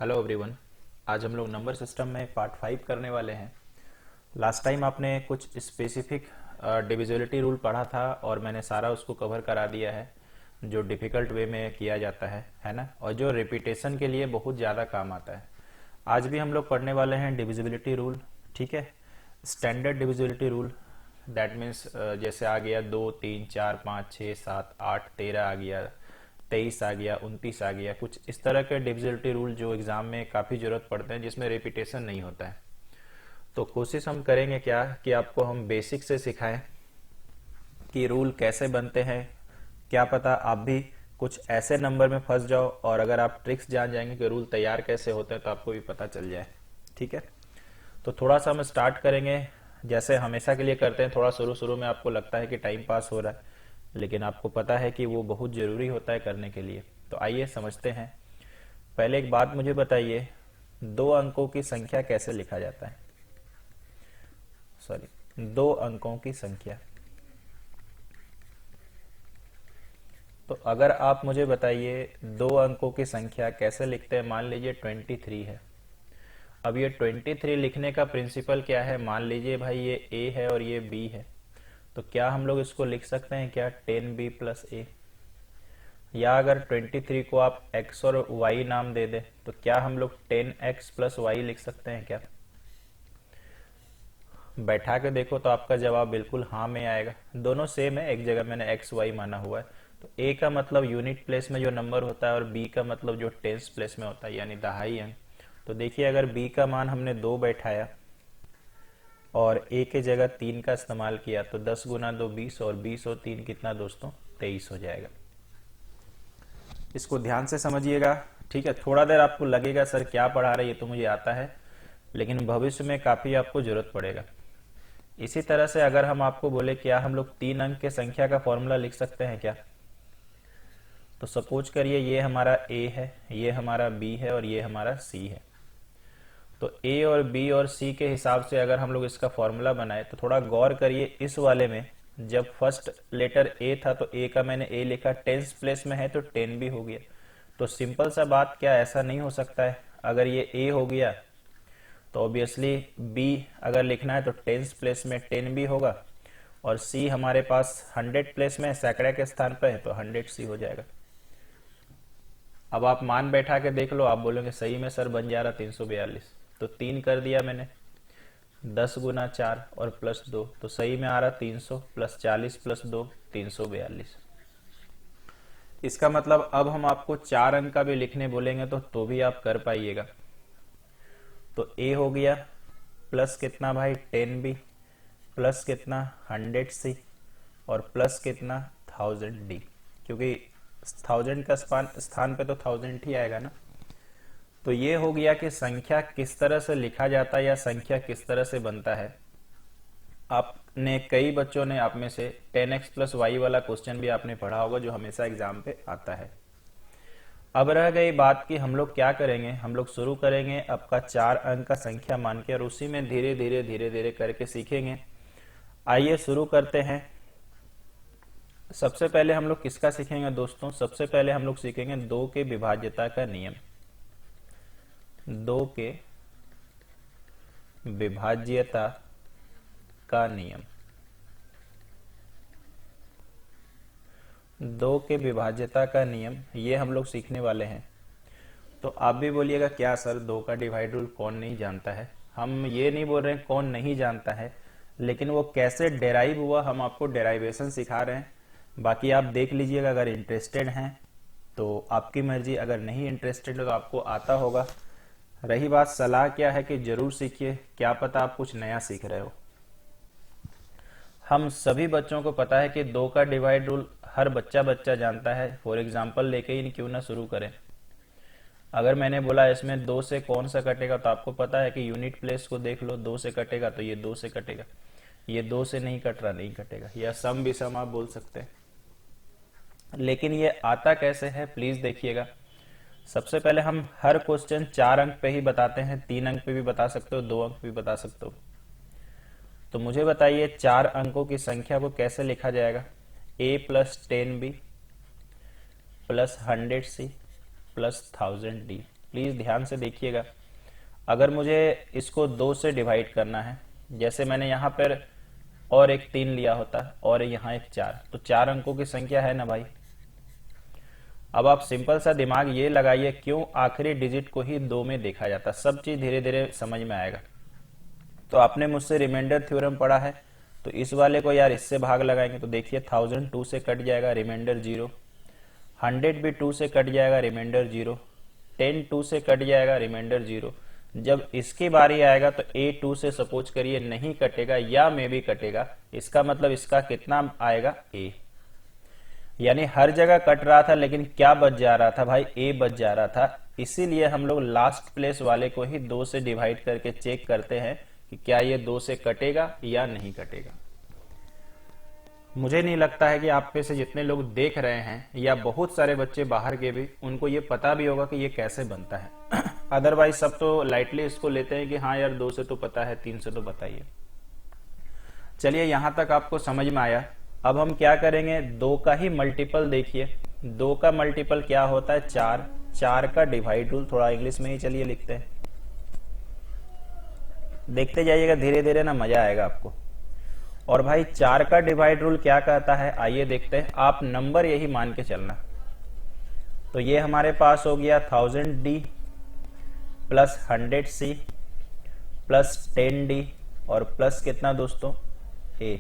Hello everyone. आज हम लोग नंबर सिस्टम में पार्ट 5 करने वाले हैं। लास्ट टाइम आपने कुछ स्पेसिफिक डिविजिबिलिटी रूल पढ़ा था और मैंने सारा उसको कवर करा दिया है, जो डिफ़िकल्ट वे में किया जाता है ना, और जो रिपीटेशन के लिए बहुत ज़्यादा काम आता है। आज भी हम लोग पढ़ने वाले हैं डिविजिबिलिटी रूल। ठीक है, standard divisibility rule. That means जैसे आ गया 2 3 4 5 6 7 8 13 आ गया, 23 आ गया, 29 आ गया, कुछ इस तरह के डिविजिबिलिटी रूल जो एग्जाम में काफ़ी ज़रूरत पड़ते हैं, जिसमें रिपीटेशन नहीं होता है। तो कोशिश हम करेंगे क्या कि आपको हम बेसिक से सिखाएं कि रूल कैसे बनते हैं। क्या पता आप भी कुछ ऐसे नंबर में फंस जाओ, और अगर आप ट्रिक्स जान जाएंगे कि रूल तैयार कैसे होते हैं तो आपको भी पता चल जाए। ठीक है, तो थोड़ा सा हम स्टार्ट करेंगे जैसे हमेशा के लिए करते हैं। थोड़ा शुरू शुरू में आपको लगता है कि टाइम पास हो रहा है, लेकिन आपको पता है कि वो बहुत ज़रूरी होता है करने के लिए। तो आइए समझते हैं। पहले एक बात मुझे बताइए, 2 अंकों की संख्या कैसे लिखा जाता है? सॉरी, 2 अंकों की संख्या। तो अगर आप मुझे बताइए 2 अंकों की संख्या कैसे लिखते हैं। मान लीजिए 23 है। अब ये 23 लिखने का प्रिंसिपल क्या है? मान लीजिए भाई ये ए है और ये बी है, तो क्या हम लोग इसको लिख सकते हैं क्या 10b प्लस ए? या अगर 23 को आप x और y नाम दे दें तो क्या हम लोग 10x प्लस वाई लिख सकते हैं क्या? बैठा के देखो तो आपका जवाब बिल्कुल हाँ में आएगा। दोनों सेम है, एक जगह मैंने एक्स वाई माना हुआ है। तो ए का मतलब यूनिट प्लेस में जो नंबर होता है और बी का मतलब जो टेंस प्लेस में होता है, यानी दहाई अंक। तो देखिए, अगर बी का मान हमने 2 बैठाया और ए के जगह 3 का इस्तेमाल किया तो 10 गुना 2 20, और 20 और 3 कितना दोस्तों? 23 हो जाएगा। इसको ध्यान से समझिएगा। ठीक है, थोड़ा देर आपको लगेगा सर क्या पढ़ा रहे, ये तो मुझे आता है, लेकिन भविष्य में काफ़ी आपको जरूरत पड़ेगा। इसी तरह से अगर हम आपको बोले क्या हम लोग 3 अंक के संख्या का फॉर्मूला लिख सकते हैं क्या? तो सपोज करिए ये हमारा ए है, ये हमारा बी है और ये हमारा सी है। तो ए और बी और सी के हिसाब से अगर हम लोग इसका फॉर्मूला बनाए तो थोड़ा गौर करिए। इस वाले में जब फर्स्ट लेटर ए था तो ए का मैंने ए लिखा, टेंस प्लेस में है तो 10 भी हो गया। तो सिंपल सा बात, क्या ऐसा नहीं हो सकता है? अगर ये ए हो गया तो ऑब्वियसली बी अगर लिखना है तो टेंस प्लेस में 10 भी होगा, और सी हमारे पास 100 प्लेस में सैकड़े के स्थान पर है तो 100 सी हो जाएगा। अब आप मान बैठा के देख लो, आप बोलोगे सही में सर बन जा रहा 342। तो 3 कर दिया मैंने, 10 गुना 4 और प्लस 2, तो सही में आ रहा 300 प्लस 40 प्लस 2 342। इसका मतलब अब हम आपको 4 अंक का भी लिखने बोलेंगे तो भी आप कर पाइएगा। तो ए हो गया प्लस कितना भाई 10b, प्लस कितना 100c, और प्लस कितना 1000d, क्योंकि 1000 का स्थान पे तो 1000 ही आएगा ना। तो ये हो गया कि संख्या किस तरह से लिखा जाता है या संख्या किस तरह से बनता है। आपने कई बच्चों ने, आप में से 10x प्लस वाई वाला क्वेश्चन भी आपने पढ़ा होगा, जो हमेशा एग्जाम पे आता है। अब रह गई बात कि हम लोग क्या करेंगे। हम लोग शुरू करेंगे आपका 4 अंक का संख्या मान के, और उसी में धीरे धीरे धीरे धीरे करके सीखेंगे। आइए शुरू करते हैं। सबसे पहले हम लोग किसका सीखेंगे दोस्तों? सबसे पहले हम लोग सीखेंगे 2 के विभाज्यता का नियम। 2 के विभाज्यता का नियम। 2 के विभाज्यता का नियम, ये हम लोग सीखने वाले हैं। तो आप भी बोलिएगा क्या सर 2 का डिवाइड रूल कौन नहीं जानता है? हम ये नहीं बोल रहे हैं कौन नहीं जानता है, लेकिन वो कैसे डेराइव हुआ हम आपको डेराइवेशन सिखा रहे हैं। बाकी आप देख लीजिएगा, अगर इंटरेस्टेड हैं तो आपकी मर्जी, अगर नहीं इंटरेस्टेड है तो आपको आता होगा। रही बात सलाह, क्या है कि जरूर सीखिए, क्या पता आप कुछ नया सीख रहे हो। हम सभी बच्चों को पता है कि 2 का डिवाइड रूल हर बच्चा बच्चा जानता है। फॉर एग्जाम्पल लेके ही क्यों ना शुरू करें। अगर मैंने बोला इसमें 2 से कौन सा कटेगा, तो आपको पता है कि यूनिट प्लेस को देख लो, 2 से कटेगा तो ये 2 से कटेगा, ये 2 से नहीं कट रहा, नहीं कटेगा। या सम विषम आप बोल सकते हैं। लेकिन ये आता कैसे है प्लीज देखिएगा। सबसे पहले हम हर क्वेश्चन 4 अंक पे ही बताते हैं, 3 अंक पे भी बता सकते हो, 2 अंक पे भी बता सकते हो। तो मुझे बताइए 4 अंकों की संख्या को कैसे लिखा जाएगा? a plus 10b plus 100c plus 1000d। Please ध्यान से देखिएगा। अगर मुझे इसको 2 से डिवाइड करना है, जैसे मैंने यहाँ पर और एक 3 लिया होता और यहाँ एक 4, तो 4 अंकों की संख्या है ना भाई। अब आप सिंपल सा दिमाग ये लगाइए, क्यों आखिरी डिजिट को ही 2 में देखा जाता, सब चीज धीरे धीरे समझ में आएगा। तो आपने मुझसे रिमाइंडर थ्योरम पढ़ा है, तो इस वाले को यार इससे भाग लगाएंगे तो देखिए 1000 2 से कट जाएगा, रिमाइंडर 0। 100 भी 2 से कट जाएगा, रिमाइंडर 0। 10 2 से कट जाएगा, रिमाइंडर 0। जब इसकी बारी आएगा तो a 2 से सपोज करिए नहीं कटेगा या मे भी कटेगा, इसका मतलब इसका कितना आएगा a, यानी हर जगह कट रहा था लेकिन क्या बच जा रहा था भाई, a बच जा रहा था। इसीलिए हम लोग लास्ट प्लेस वाले को ही 2 से डिवाइड करके चेक करते हैं कि क्या ये 2 से कटेगा या नहीं कटेगा। मुझे नहीं लगता है कि आप में से जितने लोग देख रहे हैं या बहुत सारे बच्चे बाहर के भी, उनको ये पता भी होगा कि ये कैसे बनता है। अदरवाइज सब तो लाइटली इसको लेते हैं कि हाँ यार 2 से तो पता है, 3 से तो पता ही है। चलिए यहां तक आपको समझ में आया। अब हम क्या करेंगे, 2 का ही मल्टीपल देखिए। 2 का मल्टीपल क्या होता है, 4। 4 का डिवाइड रूल थोड़ा इंग्लिश में ही चलिए लिखते हैं, देखते जाइएगा धीरे धीरे ना, मजा आएगा आपको। और भाई 4 का डिवाइड रूल क्या कहता है, आइए देखते हैं। आप नंबर यही मान के चलना। तो ये हमारे पास हो गया 1000D plus 100C plus 10D और प्लस कितना दोस्तों, A।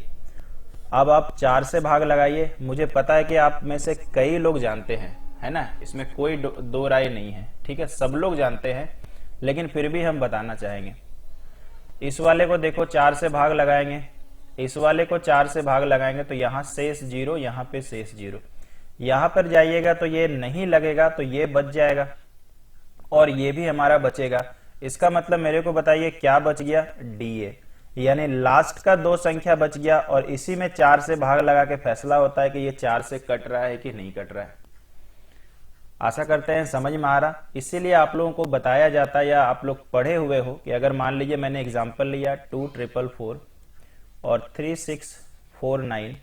अब आप 4 से भाग लगाइए। मुझे पता है कि आप में से कई लोग जानते हैं, है ना, इसमें कोई दो राय नहीं है, ठीक है, सब लोग जानते हैं, लेकिन फिर भी हम बताना चाहेंगे। इस वाले को देखो 4 से भाग लगाएंगे, इस वाले को 4 से भाग लगाएंगे तो यहां शेष 0, यहां पे शेष 0। यहां पर जाइएगा तो ये नहीं लगेगा, तो ये बच जाएगा और ये भी हमारा बचेगा। इसका मतलब मेरे को बताइए क्या बच गया, DA, यानी लास्ट का 2 संख्या बच गया। और इसी में 4 से भाग लगा के फैसला होता है कि ये 4 से कट रहा है कि नहीं कट रहा है। आशा करते हैं समझ में आ रहा। इसीलिए आप लोगों को बताया जाता है या आप लोग पढ़े हुए हो कि अगर मान लीजिए मैंने एग्जांपल लिया 2444 और 3649,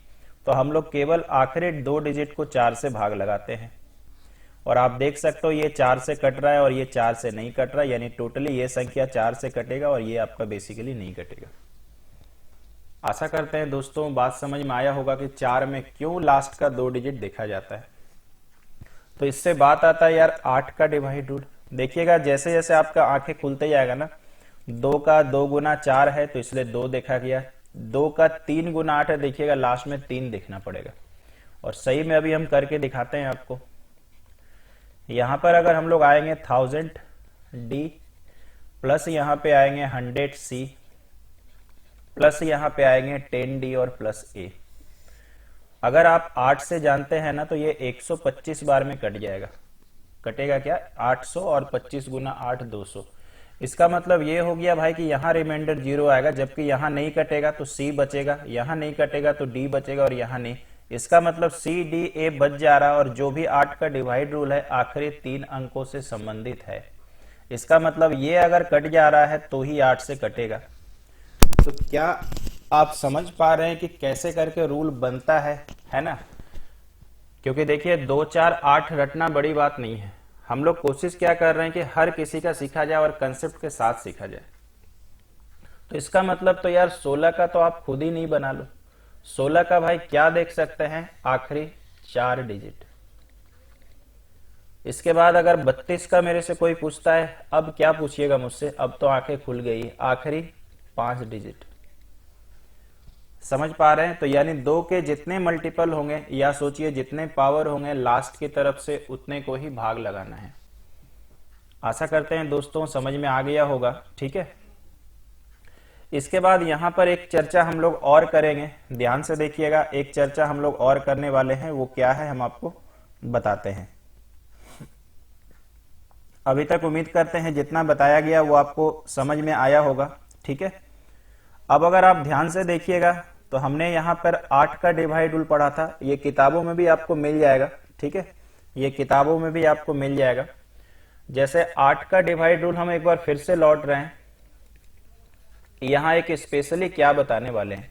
तो हम लोग केवल आखिरी 2 डिजिट को 4 से भाग लगाते हैं। और आप देख सकते हो ये 4 से कट रहा है और ये 4 से नहीं कट रहा है, यानी टोटली ये संख्या 4 से कटेगा और ये आपका बेसिकली नहीं कटेगा। आशा करते हैं दोस्तों बात समझ में आया होगा कि 4 में क्यों लास्ट का 2 डिजिट देखा जाता है। तो इससे बात आता है यार 8 का डिवाइड रूल। देखिएगा जैसे जैसे आपका आंखें खुलते जाएगा ना, 2 का 2 गुना 4 है तो इसलिए 2 देखा गया। 2 का 3 गुना 8 है, देखिएगा लास्ट में 3 देखना पड़ेगा। और सही में अभी हम करके दिखाते हैं आपको। यहां पर अगर हम लोग आएंगे 1000D प्लस यहां पे आएंगे 100C प्लस यहां पे आएंगे 10D और प्लस A। अगर आप 8 से जानते हैं ना तो ये 125 बार में कट जाएगा। कटेगा क्या, 800 और 25 गुना 8 200। इसका मतलब ये हो गया भाई कि यहाँ रिमाइंडर 0 आएगा, जबकि यहाँ नहीं कटेगा तो C बचेगा, यहाँ नहीं कटेगा तो D बचेगा और यहाँ नहीं। इसका मतलब C D A बच जा रहा है। और जो भी 8 का डिवाइड रूल है आखिरी 3 अंकों से संबंधित है। इसका मतलब ये अगर कट जा रहा है तो ही 8 से कटेगा। तो क्या आप समझ पा रहे हैं कि कैसे करके रूल बनता है ना। क्योंकि देखिए 2 4 8 रटना बड़ी बात नहीं है। हम लोग कोशिश क्या कर रहे हैं कि हर किसी का सीखा जाए और कंसेप्ट के साथ सीखा जाए। तो इसका मतलब तो यार 16 का तो आप खुद ही नहीं बना लो। 16 का भाई क्या देख सकते हैं, आखिरी 4 डिजिट। इसके बाद अगर 32 का मेरे से कोई पूछता है, अब क्या पूछिएगा मुझसे, अब तो आंखें खुल गई, आखिरी 5 डिजिट। समझ पा रहे हैं। तो यानी 2 के जितने मल्टीपल होंगे या सोचिए जितने पावर होंगे लास्ट की तरफ से उतने को ही भाग लगाना है। आशा करते हैं दोस्तों समझ में आ गया होगा, ठीक है। इसके बाद यहां पर एक चर्चा हम लोग और करेंगे, ध्यान से देखिएगा। एक चर्चा हम लोग और करने वाले हैं, वो क्या है हम आपको बताते हैं। अभी तक उम्मीद करते हैं जितना बताया गया वो आपको समझ में आया होगा, ठीक है। अब अगर आप ध्यान से देखिएगा तो हमने यहां पर 8 का डिवाइड रूल पढ़ा था। ये किताबों में भी आपको मिल जाएगा, ठीक है, ये किताबों में भी आपको मिल जाएगा। जैसे 8 का डिवाइड रूल हम एक बार फिर से लौट रहे हैं। यहां एक स्पेशली क्या बताने वाले हैं,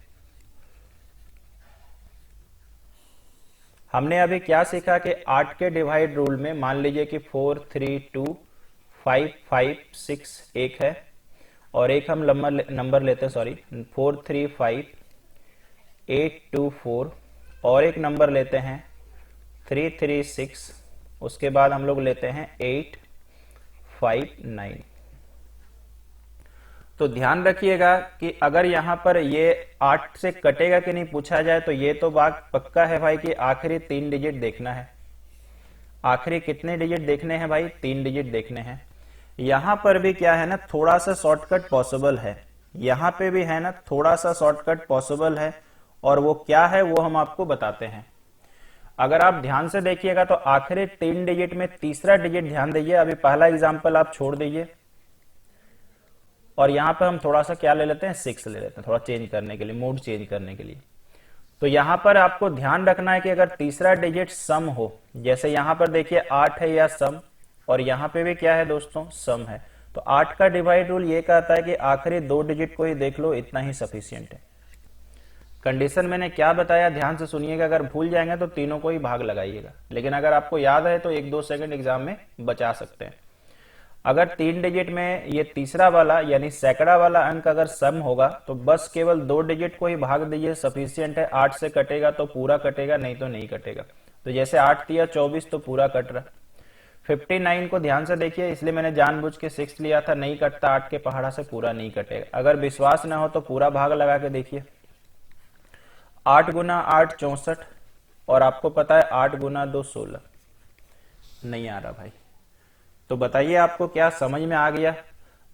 हमने अभी क्या सीखा कि 8 के डिवाइड रूल में मान लीजिए कि 4 3 2 556 एक है, और एक हम नंबर लेते हैं, सॉरी 435824, और एक नंबर लेते हैं 336, उसके बाद हम लोग लेते हैं 859। तो ध्यान रखिएगा कि अगर यहां पर ये 8 से कटेगा कि नहीं पूछा जाए तो ये तो बात पक्का है भाई कि आखिरी 3 डिजिट देखना है। आखिरी कितने डिजिट देखने हैं भाई? 3 डिजिट देखने हैं। यहां पर भी क्या है ना, थोड़ा सा शॉर्टकट पॉसिबल है, यहां पे भी है ना थोड़ा सा शॉर्टकट पॉसिबल है, और वो क्या है वो हम आपको बताते हैं। अगर आप ध्यान से देखिएगा तो आखिरी 3 डिजिट में तीसरा डिजिट ध्यान दीजिए। अभी पहला एग्जांपल आप छोड़ दीजिए, और यहां पर हम थोड़ा सा क्या ले लेते हैं, 6 ले लेते हैं, थोड़ा चेंज करने के लिए, मूड चेंज करने के लिए। तो यहां पर आपको ध्यान रखना है कि अगर तीसरा डिजिट सम हो, जैसे यहां पर देखिए 8 है या सम, और यहां पे भी क्या है दोस्तों, सम है, तो 8 का डिवाइड रूल ये कहता है कि आखिरी 2 डिजिट को ही देख लो, इतना ही सफिशियंट है। कंडीशन मैंने क्या बताया ध्यान से सुनिएगा, अगर भूल जाएंगे तो तीनों को ही भाग लगाइएगा, लेकिन अगर आपको याद है तो 1-2 सेकंड एग्जाम में बचा सकते हैं। अगर 3 डिजिट में ये तीसरा वाला यानी सैकड़ा वाला अंक अगर सम होगा तो बस केवल 2 डिजिट को ही भाग दीजिए, सफिशियंट है। 8 से कटेगा तो पूरा कटेगा, नहीं तो नहीं कटेगा। तो जैसे 8 दिया 24 तो पूरा कट रहा। 59 को ध्यान से देखिए, इसलिए मैंने जानबूझ के 6 लिया था, नहीं कटता 8 के पहाड़ा से, पूरा नहीं कटेगा। अगर विश्वास ना हो तो पूरा भाग लगा के देखिए। 8 गुना 8 64, और आपको पता है 8 गुना 2 16। नहीं आ रहा भाई, तो बताइए आपको क्या समझ में आ गया?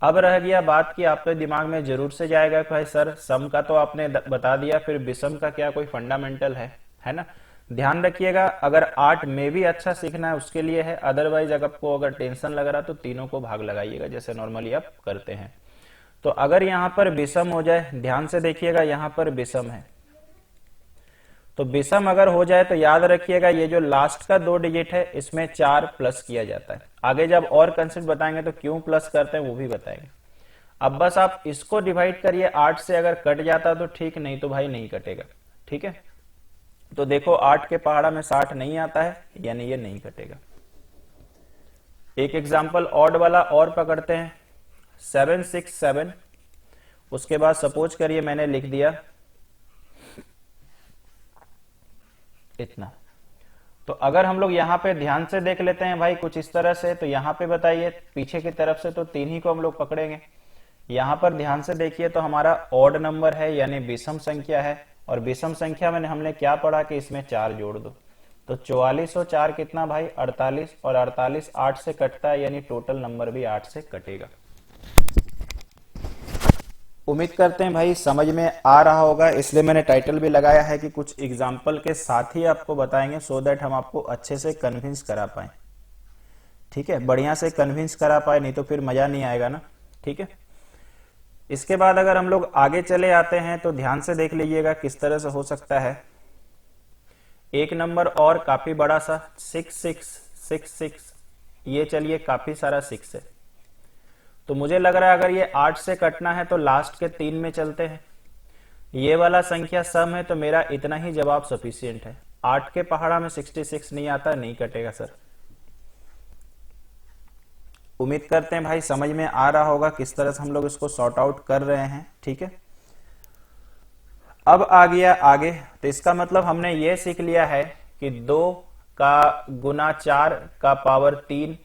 अब रह गया बात कि आपके दिमाग में जरूर से जाएगा कि भाई सर सम का तो आपने बता दिया, फिर विषम का क्या कोई फंडामेंटल है ना? ध्यान रखिएगा, अगर 8 में भी अच्छा सीखना है उसके लिए है, अदरवाइज अगर आपको अगर टेंशन लग रहा तो तीनों को भाग लगाइएगा जैसे नॉर्मली आप करते हैं। तो अगर यहां पर विषम हो जाए, ध्यान से देखिएगा यहां पर विषम है, तो विषम अगर हो जाए तो याद रखिएगा ये जो लास्ट का 2 डिजिट है इसमें 4 प्लस किया जाता है। आगे जब और कंसेप्ट बताएंगे तो क्यों प्लस करते हैं वो भी बताएंगे। अब बस आप इसको डिवाइड करिए, 8 से अगर कट जाता तो ठीक, नहीं तो भाई नहीं कटेगा। ठीक है, तो देखो 8 के पहाड़ा में 60 नहीं आता है, यानी ये नहीं कटेगा। एक एग्जाम्पल ऑड वाला और पकड़ते हैं, 767, उसके बाद सपोज करिए मैंने लिख दिया इतना। तो अगर हम लोग यहाँ पे ध्यान से देख लेते हैं भाई कुछ इस तरह से, तो यहाँ पे बताइए पीछे की तरफ से तो 3 ही को हम लोग पकड़ेंगे। यहाँ पर ध्यान से देखिए तो हमारा ऑड नंबर है यानी विषम संख्या है, और विषम संख्या में हमने क्या पढ़ा कि इसमें 4 जोड़ दो, तो 44 और 4 कितना भाई 48, और 48 8 से कटता है यानी टोटल नंबर भी 8 से कटेगा। उम्मीद करते हैं भाई समझ में आ रहा होगा, इसलिए मैंने टाइटल भी लगाया है कि कुछ एग्जाम्पल के साथ ही आपको बताएंगे, सो दैट हम आपको अच्छे से कन्विंस करा पाए। ठीक है, बढ़िया से कन्विंस करा पाए, नहीं तो फिर मजा नहीं आएगा ना। ठीक है, इसके बाद अगर हम लोग आगे चले आते हैं तो ध्यान से देख लीजिएगा किस तरह से हो सकता है। एक नंबर और काफी बड़ा सा 6666, ये चलिए काफी सारा 6 है, तो मुझे लग रहा है अगर ये 8 से कटना है तो लास्ट के 3 में चलते हैं। ये वाला संख्या सम है तो मेरा इतना ही जवाब सफिशियंट है। 8 के पहाड़ा में 66 नहीं आता, नहीं कटेगा सर। उम्मीद करते हैं भाई समझ में आ रहा होगा किस तरह से हम लोग इसको सॉर्ट आउट कर रहे हैं। ठीक है, अब आ गया आगे, तो इसका मतलब हमने ये सीख लिया है कि 2 का गुना 4 का पावर 3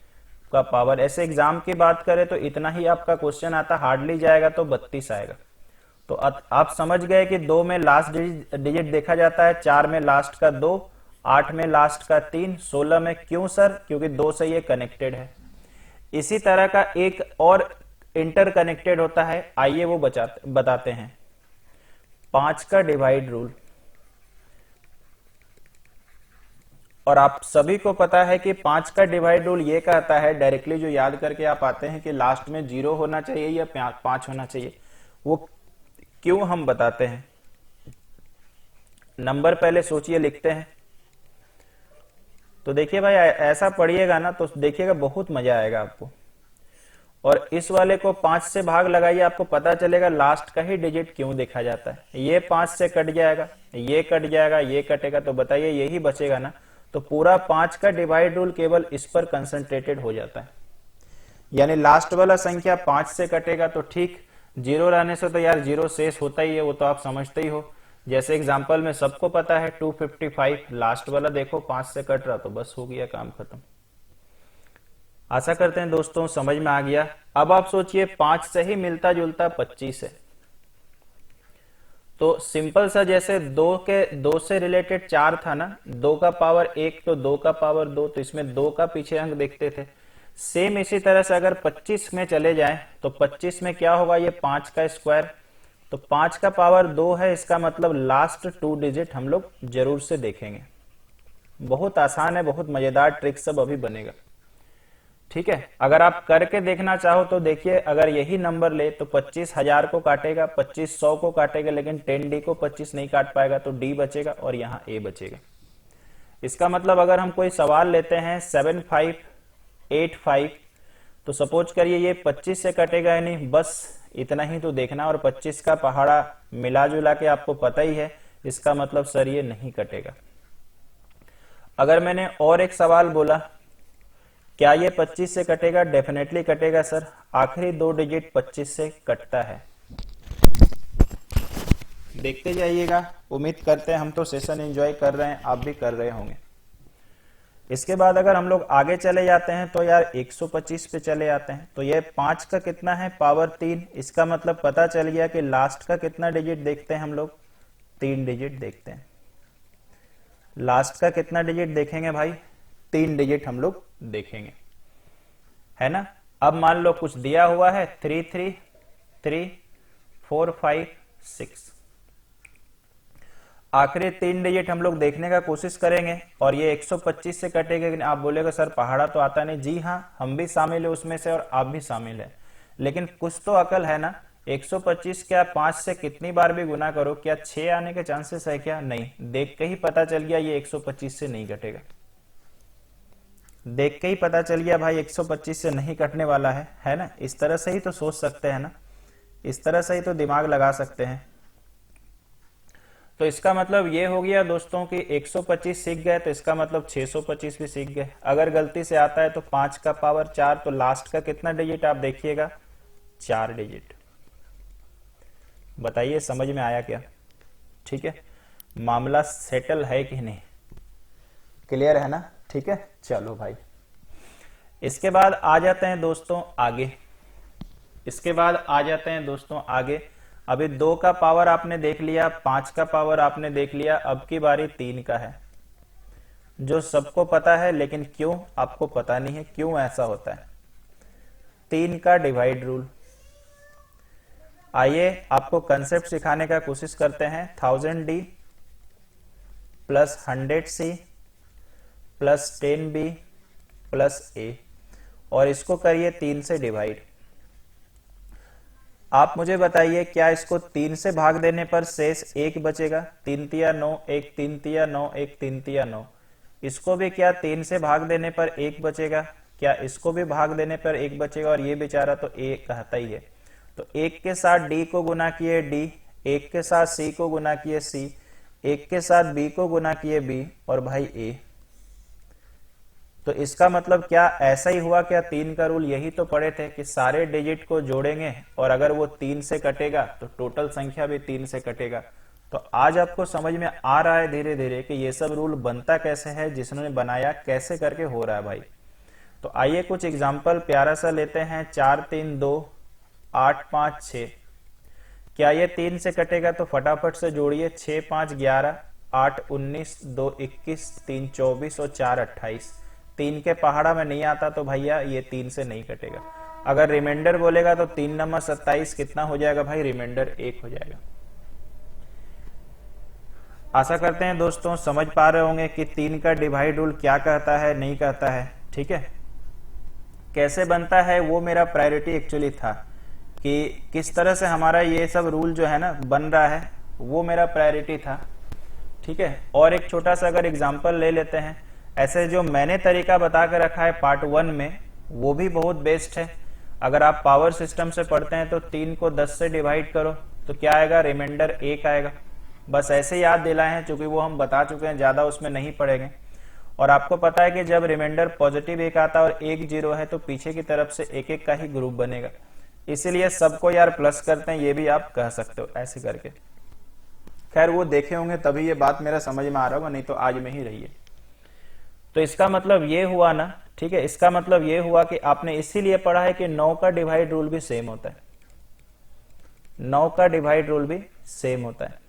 का पावर, ऐसे एग्जाम की बात करें तो इतना ही आपका क्वेश्चन आता, हार्डली जाएगा तो 32 आएगा। तो आप समझ गए कि 2 में लास्ट डिजिट देखा जाता है, 4 में लास्ट का 2, 8 में लास्ट का 3, 16 में क्यों सर? क्योंकि 2 से ये कनेक्टेड है। इसी तरह का एक और इंटर कनेक्टेड होता है, आइए वो बताते हैं, 5 का डिवाइड रूल। और आप सभी को पता है कि 5 का डिवाइड रूल ये कहता है, डायरेक्टली जो याद करके आप आते हैं कि लास्ट में 0 होना चाहिए या 5 होना चाहिए। वो क्यों हम बताते हैं, नंबर पहले सोचिए, लिखते हैं। तो देखिए भाई ऐसा पढ़िएगा ना तो देखिएगा बहुत मजा आएगा आपको। और इस वाले को 5 से भाग लगाइए, आपको पता चलेगा लास्ट का ही डिजिट क्यों देखा जाता है। ये 5 से कट जाएगा, ये कट जाएगा, ये कटेगा, तो बताइए यही बचेगा ना। तो पूरा 5 का डिवाइड रूल केवल इस पर कंसंट्रेटेड हो जाता है। यानी लास्ट वाला संख्या 5 से कटेगा तो ठीक, जीरो रहने से तो यार जीरो शेष होता ही है, वो तो आप समझते ही हो। जैसे एग्जांपल में सबको पता है 255, लास्ट वाला देखो 5 से कट रहा तो बस हो गया काम खत्म। आशा करते हैं दोस्तों समझ में आ गया। अब आप सोचिए 5 से ही मिलता जुलता 25 है, तो सिंपल सा जैसे 2 से रिलेटेड 4 था ना, 2 का पावर 1 तो 2 का पावर 2, तो इसमें 2 का पीछे अंक देखते थे। सेम इसी तरह से अगर 25 में चले जाएं तो 25 में क्या होगा, ये 5 का स्क्वायर, तो 5 का पावर 2 है, इसका मतलब लास्ट 2 डिजिट हम लोग जरूर से देखेंगे। बहुत आसान है, बहुत मजेदार ट्रिक सब अभी बनेगा, ठीक है। अगर आप करके देखना चाहो तो देखिए, अगर यही नंबर ले तो 25,000 को काटेगा, 2500 को काटेगा, लेकिन 10D को 25 नहीं काट पाएगा, तो D बचेगा और यहाँ A बचेगा। इसका मतलब अगर हम कोई सवाल लेते हैं 7585, तो सपोज करिए ये 25 से कटेगा या नहीं, बस इतना ही तो देखना, और 25 का पहाड़ा मिला जुला के आपको पता ही है, इसका मतलब सर ये नहीं कटेगा। अगर मैंने और एक सवाल बोला, क्या ये 25 से कटेगा, डेफिनेटली कटेगा सर, आखिरी 2 डिजिट 25 से कटता है। देखते जाइएगा, उम्मीद करते हैं हम तो सेशन एंजॉय कर रहे हैं, आप भी कर रहे होंगे। इसके बाद अगर हम लोग आगे चले जाते हैं तो यार 125 पे चले जाते हैं, तो ये 5 का कितना है, पावर 3, इसका मतलब पता चल गया कि लास्ट का कितना डिजिट देखते हैं हम लोग, 3 डिजिट देखते हैं। लास्ट का कितना डिजिट देखेंगे भाई, 3 डिजिट हम लोग देखेंगे, है ना। अब मान लो कुछ दिया हुआ है 33345 आखिरी 3 डिजिट हम लोग देखने का कोशिश करेंगे, और ये 125 से कटेगा। आप बोलेगा सर पहाड़ा तो आता नहीं, जी हाँ, हम भी शामिल है उसमें से और आप भी शामिल है, लेकिन कुछ तो अकल है ना। 125 क्या 5 से कितनी बार भी गुना करो, क्या 6 आने के चांसेस है क्या, नहीं। देख के ही पता चल गया ये 125 से नहीं कटेगा, देख के ही पता चल गया भाई 125 से नहीं कटने वाला है ना। इस तरह से ही तो सोच सकते हैं ना, इस तरह से ही तो दिमाग लगा सकते हैं। तो इसका मतलब ये हो गया दोस्तों कि 125 सीख गए, तो इसका मतलब 625 भी सीख गए। अगर गलती से आता है तो 5 का पावर 4, तो लास्ट का कितना डिजिट आप देखिएगा, 4 डिजिट। बताइए समझ में आया क्या, ठीक है। मामला सेटल है कि नहीं, क्लियर है ना, ठीक है। चलो भाई, इसके बाद आ जाते हैं दोस्तों आगे, इसके बाद आ जाते हैं दोस्तों आगे। अभी 2 का पावर आपने देख लिया, 5 का पावर आपने देख लिया, अब की बारी 3 का है, जो सबको पता है, लेकिन क्यों आपको पता नहीं है, क्यों ऐसा होता है। 3 का डिवाइड रूल। आइए आपको कंसेप्ट सिखाने का कोशिश करते हैं। 1000D plus 100C plus 10B plus A, और इसको करिए 3 से डिवाइड। आप मुझे बताइए, क्या इसको 3 से भाग देने पर शेष 1 बचेगा, 3 तिया 9, 1 3 तिया 9, 1 3 तिया 9। इसको भी क्या 3 से भाग देने पर 1 बचेगा, क्या इसको भी भाग देने पर 1 बचेगा, और ये बेचारा तो A कहता ही है। तो 1 के साथ D को गुना किए D, 1 के साथ C को गुना किए C, 1 के साथ B को गुना किए B, और भाई A। तो इसका मतलब क्या ऐसा ही हुआ क्या, 3 का रूल यही तो पढ़े थे कि सारे डिजिट को जोड़ेंगे, और अगर वो 3 से कटेगा तो टोटल संख्या भी 3 से कटेगा। तो आज आपको समझ में आ रहा है धीरे धीरे कि ये सब रूल बनता कैसे है, जिसने बनाया कैसे करके हो रहा है भाई। तो आइए कुछ एग्जाम्पल प्यारा सा लेते हैं। 4 3 2 8 5 6, क्या ये 3 से कटेगा, तो फटाफट से जोड़िए। 6 5 11, 8 19, 2 21, 3 24 और 4 28। 3 के पहाड़ा में नहीं आता तो भैया ये 3 से नहीं कटेगा। अगर रिमाइंडर बोलेगा तो 3 नंबर 27 कितना हो जाएगा भाई, रिमाइंडर 1 हो जाएगा। आशा करते हैं दोस्तों समझ पा रहे होंगे कि 3 का डिवाइड रूल क्या कहता है, नहीं कहता है, ठीक है। कैसे बनता है वो मेरा प्रायोरिटी एक्चुअली था, कि किस तरह से हमारा ये सब रूल जो है ना बन रहा है, वो मेरा प्रायोरिटी था, ठीक है। और एक छोटा सा अगर एग्जांपल ले लेते हैं, ऐसे जो मैंने तरीका बता के रखा है पार्ट 1 में, वो भी बहुत बेस्ट है। अगर आप पावर सिस्टम से पढ़ते हैं तो 3 को 10 से डिवाइड करो तो क्या आएगा, रिमाइंडर 1 आएगा। बस ऐसे याद दिलाए हैं, चूंकि वो हम बता चुके हैं, ज्यादा उसमें नहीं पढ़ेंगे। और आपको पता है कि जब रिमाइंडर पॉजिटिव एक आता है और एक जीरो है तो पीछे की तरफ से एक एक का ही ग्रुप बनेगा, इसीलिए सबको यार प्लस करते हैं, ये भी आप कह सकते हो ऐसे करके। खैर वो देखे होंगे तभी ये बात मेरा समझ में आ रहा होगा, नहीं तो आज में ही रही है। तो इसका मतलब ये हुआ ना, ठीक है, इसका मतलब ये हुआ कि आपने इसीलिए पढ़ा है कि 9 का डिवाइड रूल भी सेम होता है, 9 का डिवाइड रूल भी सेम होता है।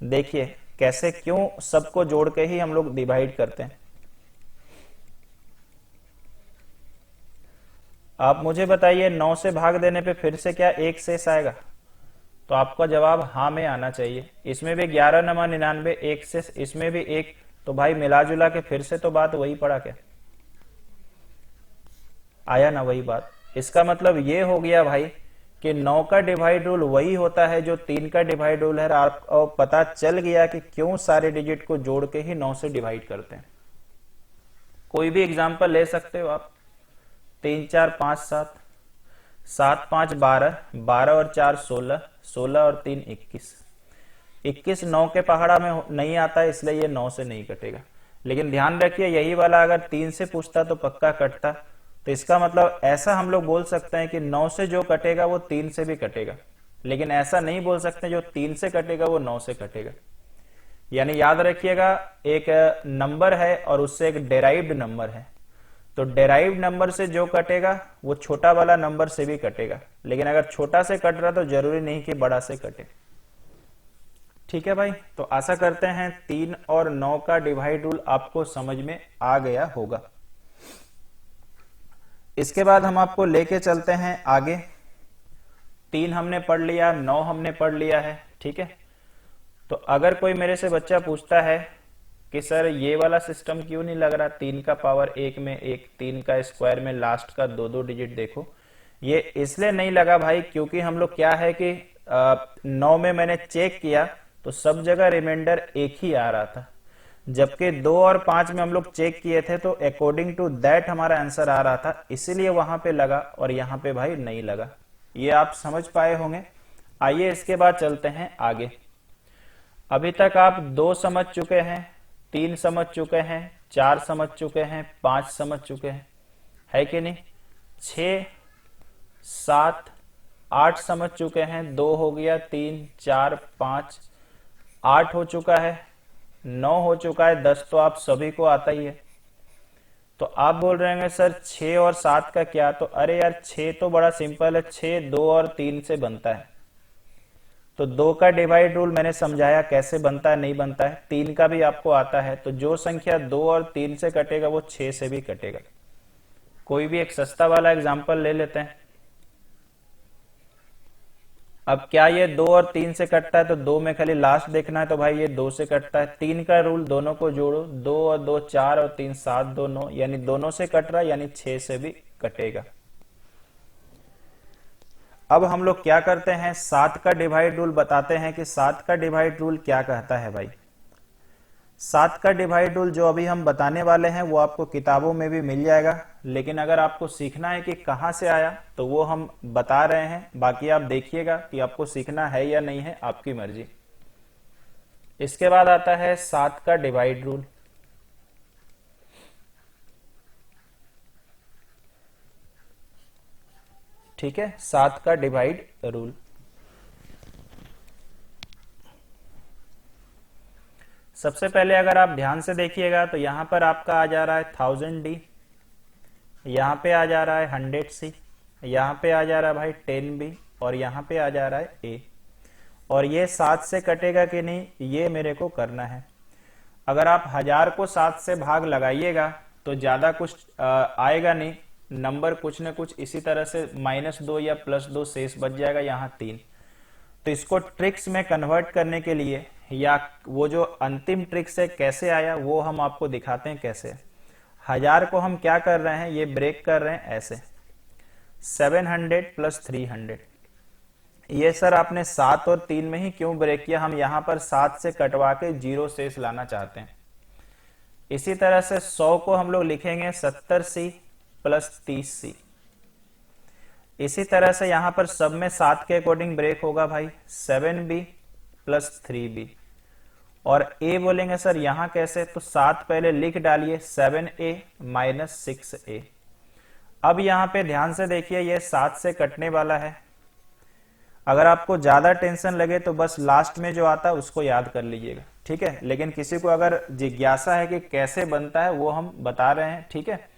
देखिए कैसे, क्यों सबको जोड़ के ही हम लोग डिवाइड करते हैं। आप मुझे बताइए 9 से भाग देने पे फिर से क्या एक शेष आएगा? तो आपका जवाब हाँ में आना चाहिए। इसमें भी 11 नमा 99 एक शेष, इसमें भी एक, तो भाई मिला जुला के फिर से तो बात वही पड़ा, क्या आया ना वही बात। इसका मतलब ये हो गया भाई कि 9 का डिवाइड रूल वही होता है जो 3 का डिवाइड रूल है। आपको पता चल गया कि क्यों सारे डिजिट को जोड़ के ही 9 से डिवाइड करते हैं। कोई भी एग्जांपल ले सकते हो आप। 3 4 5 7, 7 5 12, 12 और 4 16, 16 और 3 21, 21 9 के पहाड़ा में नहीं आता है, इसलिए ये 9 से नहीं कटेगा। लेकिन ध्यान रखिए यही वाला अगर 3 से पूछता तो पक्का कटता। तो इसका मतलब ऐसा हम लोग बोल सकते हैं कि 9 से जो कटेगा वो 3 से भी कटेगा, लेकिन ऐसा नहीं बोल सकते जो 3 से कटेगा वो 9 से कटेगा। यानी याद रखिएगा, एक नंबर है और उससे एक डेराइव्ड नंबर है, तो डेराइव्ड नंबर से जो कटेगा वो छोटा वाला नंबर से भी कटेगा, लेकिन अगर छोटा से कट रहा तो जरूरी नहीं कि बड़ा से कटे। ठीक है भाई, तो आशा करते हैं 3 और 9 का डिवाइड रूल आपको समझ में आ गया होगा। इसके बाद हम आपको लेके चलते हैं आगे। 3 हमने पढ़ लिया, 9 हमने पढ़ लिया है, ठीक है। तो अगर कोई मेरे से बच्चा पूछता है कि सर ये वाला सिस्टम क्यों नहीं लग रहा, 3 का पावर 1 में 1, 3 का स्क्वायर में लास्ट का 2 2 डिजिट देखो, ये इसलिए नहीं लगा भाई क्योंकि हम लोग क्या है कि 9 में मैंने चेक किया तो सब जगह रिमाइंडर एक ही आ रहा था, जबकि 2 और 5 में हम लोग चेक किए थे तो अकॉर्डिंग टू दैट हमारा आंसर आ रहा था, इसीलिए वहां पे लगा और यहां पे भाई नहीं लगा। ये आप समझ पाए होंगे। आइए इसके बाद चलते हैं आगे। अभी तक आप 2 समझ चुके हैं, 3 समझ चुके हैं, 4 समझ चुके हैं, 5 समझ चुके हैं, है कि नहीं? 6 7 8 समझ चुके हैं, 2 हो गया, 3 4 5 8 हो चुका है, 9 हो चुका है, 10 तो आप सभी को आता ही है। तो आप बोल रहे हैं सर 6 और 7 का क्या? तो अरे यार 6 तो बड़ा सिंपल है, 6 2 और 3 से बनता है। तो 2 का डिवाइड रूल मैंने समझाया कैसे बनता है, नहीं बनता है। 3 का भी आपको आता है, तो जो संख्या 2 और 3 से कटेगा वो 6 से भी कटेगा। कोई भी एक सस्ता वाला एग्जांपल ले लेते हैं। अब क्या ये 2 और 3 से कटता है तो 2 में खाली लास्ट देखना है, तो भाई ये 2 से कटता है। 3 का रूल, दोनों को जोड़ो, 2 और 2 4 और 3 7 2 9, यानी दोनों से कट रहा है, यानी 6 से भी कटेगा। अब हम लोग क्या करते हैं, 7 का डिवाइड रूल बताते हैं कि 7 का डिवाइड रूल क्या कहता है भाई। 7 का डिवाइड रूल जो अभी हम बताने वाले हैं वो आपको किताबों में भी मिल जाएगा, लेकिन अगर आपको सीखना है कि कहां से आया तो वो हम बता रहे हैं। बाकी आप देखिएगा कि आपको सीखना है या नहीं है, आपकी मर्जी। इसके बाद आता है 7 का डिवाइड रूल। ठीक है, 7 का डिवाइड रूल। सबसे पहले अगर आप ध्यान से देखिएगा तो यहां पर आपका आ जा रहा है 1000D, यहां पे आ जा रहा है 100C, यहां पे आ जा रहा है भाई 10B, और यहां पे आ जा रहा है A। और ये 7 से कटेगा कि नहीं, ये मेरे को करना है। अगर आप 1000 को 7 से भाग लगाइएगा तो ज्यादा कुछ आएगा नहीं, नंबर कुछ न कुछ इसी तरह से -2 या +2 शेष बच जाएगा, यहाँ 3। तो इसको ट्रिक्स में कन्वर्ट करने के लिए, या वो जो अंतिम ट्रिक्स है कैसे आया वो हम आपको दिखाते हैं कैसे। 1000 को हम क्या कर रहे हैं, ये ब्रेक कर रहे हैं ऐसे, 700 + 300। ये सर आपने 7 और 3 में ही क्यों ब्रेक किया, हम यहां पर 7 से कटवा के 0 शेष लाना चाहते हैं। इसी तरह से 100 को हम लोग लिखेंगे 70C + 30C। इसी तरह से यहां पर सब में 7 के अकॉर्डिंग ब्रेक होगा भाई, 7B + 3B। और a बोलेंगे सर यहां कैसे, तो 7 पहले लिख डालिए, 7a माइनस 6a। अब यहां पे ध्यान से देखिए, ये 7 से कटने वाला है। अगर आपको ज्यादा टेंशन लगे तो बस लास्ट में जो आता है उसको याद कर लीजिएगा, ठीक है। लेकिन किसी को अगर जिज्ञासा है कि कैसे बनता है वो हम बता रहे हैं, ठीक है।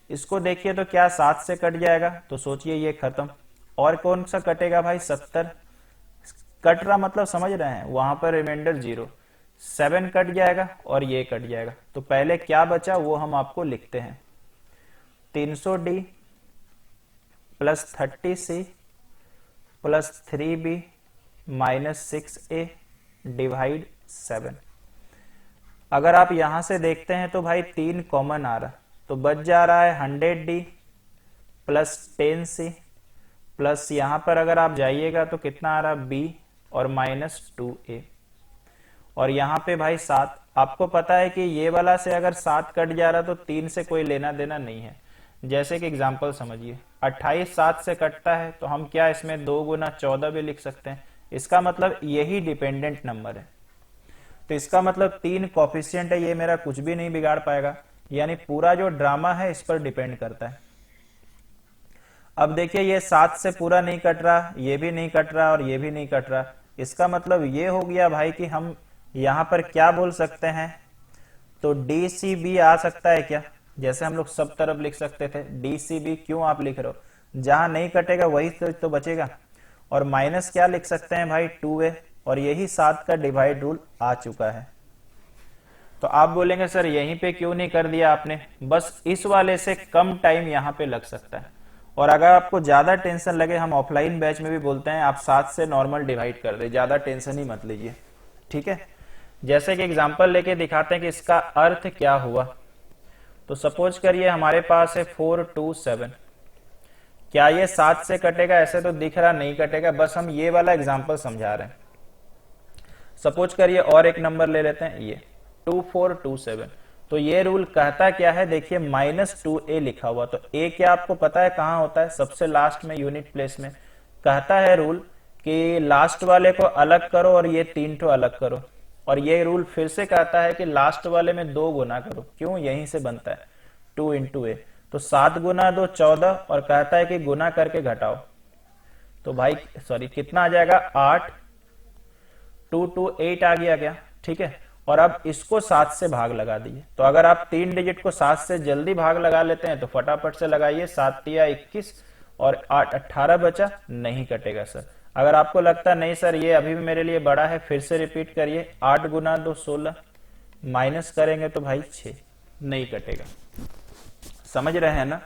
इसको देखिए तो क्या 7 से कट जाएगा, तो सोचिए ये खत्म। और कौन सा कटेगा भाई, 70 कट रहा, मतलब समझ रहे हैं, वहां पर रिमाइंडर 0, 7 कट जाएगा और ये कट जाएगा। तो पहले क्या बचा वो हम आपको लिखते हैं, 300d plus 30c plus 3b minus 6a divide 7। अगर आप यहां से देखते हैं तो भाई 3 कॉमन आ रहा, तो बच जा रहा है 100d प्लस 10c प्लस यहां पर अगर आप जाइएगा तो कितना आ रहा, b और माइनस 2a। और यहाँ पे भाई 7, आपको पता है कि ये वाला से अगर 7 कट जा रहा तो 3 से कोई लेना देना नहीं है। जैसे कि एग्जांपल समझिए, 28 7 से कटता है तो हम क्या इसमें 2 गुना 14 भी लिख सकते हैं। इसका मतलब यही डिपेंडेंट नंबर है, तो इसका मतलब 3 कोफिशिएंट है, ये मेरा कुछ भी नहीं बिगाड़ पाएगा। यानी पूरा जो ड्रामा है इस पर डिपेंड करता है। अब देखिए ये 7 से पूरा नहीं कट रहा, ये भी नहीं कट रहा और ये भी नहीं कट रहा। इसका मतलब ये हो गया भाई कि हम यहां पर क्या बोल सकते हैं, तो DCB आ सकता है क्या, जैसे हम लोग सब तरफ लिख सकते थे DCB। क्यों आप लिख रहे हो, जहां नहीं कटेगा वही तो बचेगा। और माइनस क्या लिख सकते हैं भाई, 2a, और यही 7 का डिवाइड रूल आ चुका है। तो आप बोलेंगे सर यहीं पे क्यों नहीं कर दिया आपने, बस इस वाले से कम टाइम यहां पे लग सकता है। और अगर आपको ज्यादा टेंशन लगे, हम ऑफलाइन बैच में भी बोलते हैं, आप 7 से नॉर्मल डिवाइड कर दे, ज्यादा टेंशन ही मत लीजिए, ठीक है। जैसे कि एग्जांपल लेके दिखाते हैं कि इसका अर्थ क्या हुआ। तो सपोज करिए हमारे पास है 427, क्या ये 7 से कटेगा, ऐसे तो दिख रहा नहीं कटेगा, बस हम ये वाला एग्जांपल समझा रहे हैं। सपोज करिए और एक नंबर ले लेते हैं, ये 2427। तो ये रूल कहता क्या है, देखिए माइनस 2a लिखा हुआ, तो a क्या आपको पता है कहां होता है, सबसे लास्ट में यूनिट प्लेस में। कहता है रूल कि लास्ट वाले को अलग करो और ये 3 ठो अलग करो। और ये रूल फिर से कहता है कि लास्ट वाले में 2 गुना करो, क्यों, यहीं से बनता है 2 इंटू ए। तो 7 गुना 2 14, और कहता है कि गुना करके घटाओ, तो भाई सॉरी कितना आ जाएगा 8, 2 2 8 आ गया क्या, ठीक है। और अब इसको 7 से भाग लगा दिए। तो अगर आप 3 डिजिट को 7 से जल्दी भाग लगा लेते हैं तो फटाफट से लगाइए, 7 तिया 21 और 8 18 बचा, नहीं कटेगा सर। अगर आपको लगता नहीं सर ये अभी भी मेरे लिए बड़ा है, फिर से रिपीट करिए, 8 गुना 2 16, माइनस करेंगे तो भाई 6, नहीं कटेगा। समझ रहे हैं ना,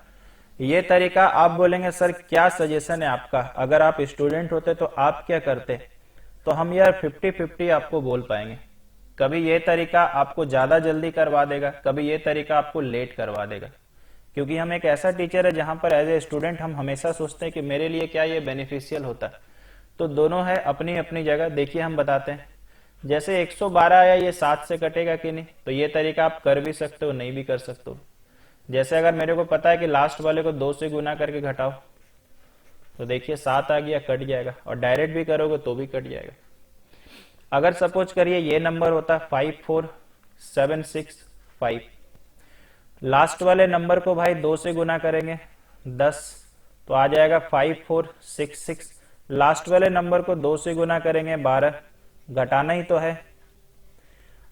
ये तरीका। आप बोलेंगे सर क्या सजेशन है आपका, अगर आप स्टूडेंट होते तो आप क्या करते, तो हम यार 50-50 आपको बोल पाएंगे। कभी ये तरीका आपको ज्यादा जल्दी करवा देगा, कभी ये तरीका आपको लेट करवा देगा, क्योंकि हम एक ऐसा टीचर है जहां पर एज ए स्टूडेंट हम हमेशा सोचते हैं कि मेरे लिए क्या ये बेनिफिशियल होता है। तो दोनों है अपनी अपनी जगह। देखिए हम बताते हैं, जैसे 112 आया, ये 7 से कटेगा कि नहीं, तो ये तरीका आप कर भी सकते हो, नहीं भी कर सकते हो। जैसे अगर मेरे को पता है कि लास्ट वाले को 2 से गुना करके घटाओ, तो देखिए 7 आ गया, कट जाएगा, और डायरेक्ट भी करोगे तो भी कट जाएगा। अगर सपोज करिए ये नंबर होता 54765, लास्ट वाले नंबर को भाई 2 से गुना करेंगे 10, तो आ जाएगा 5466। लास्ट वाले नंबर को 2 से गुना करेंगे 12, घटाना ही तो है।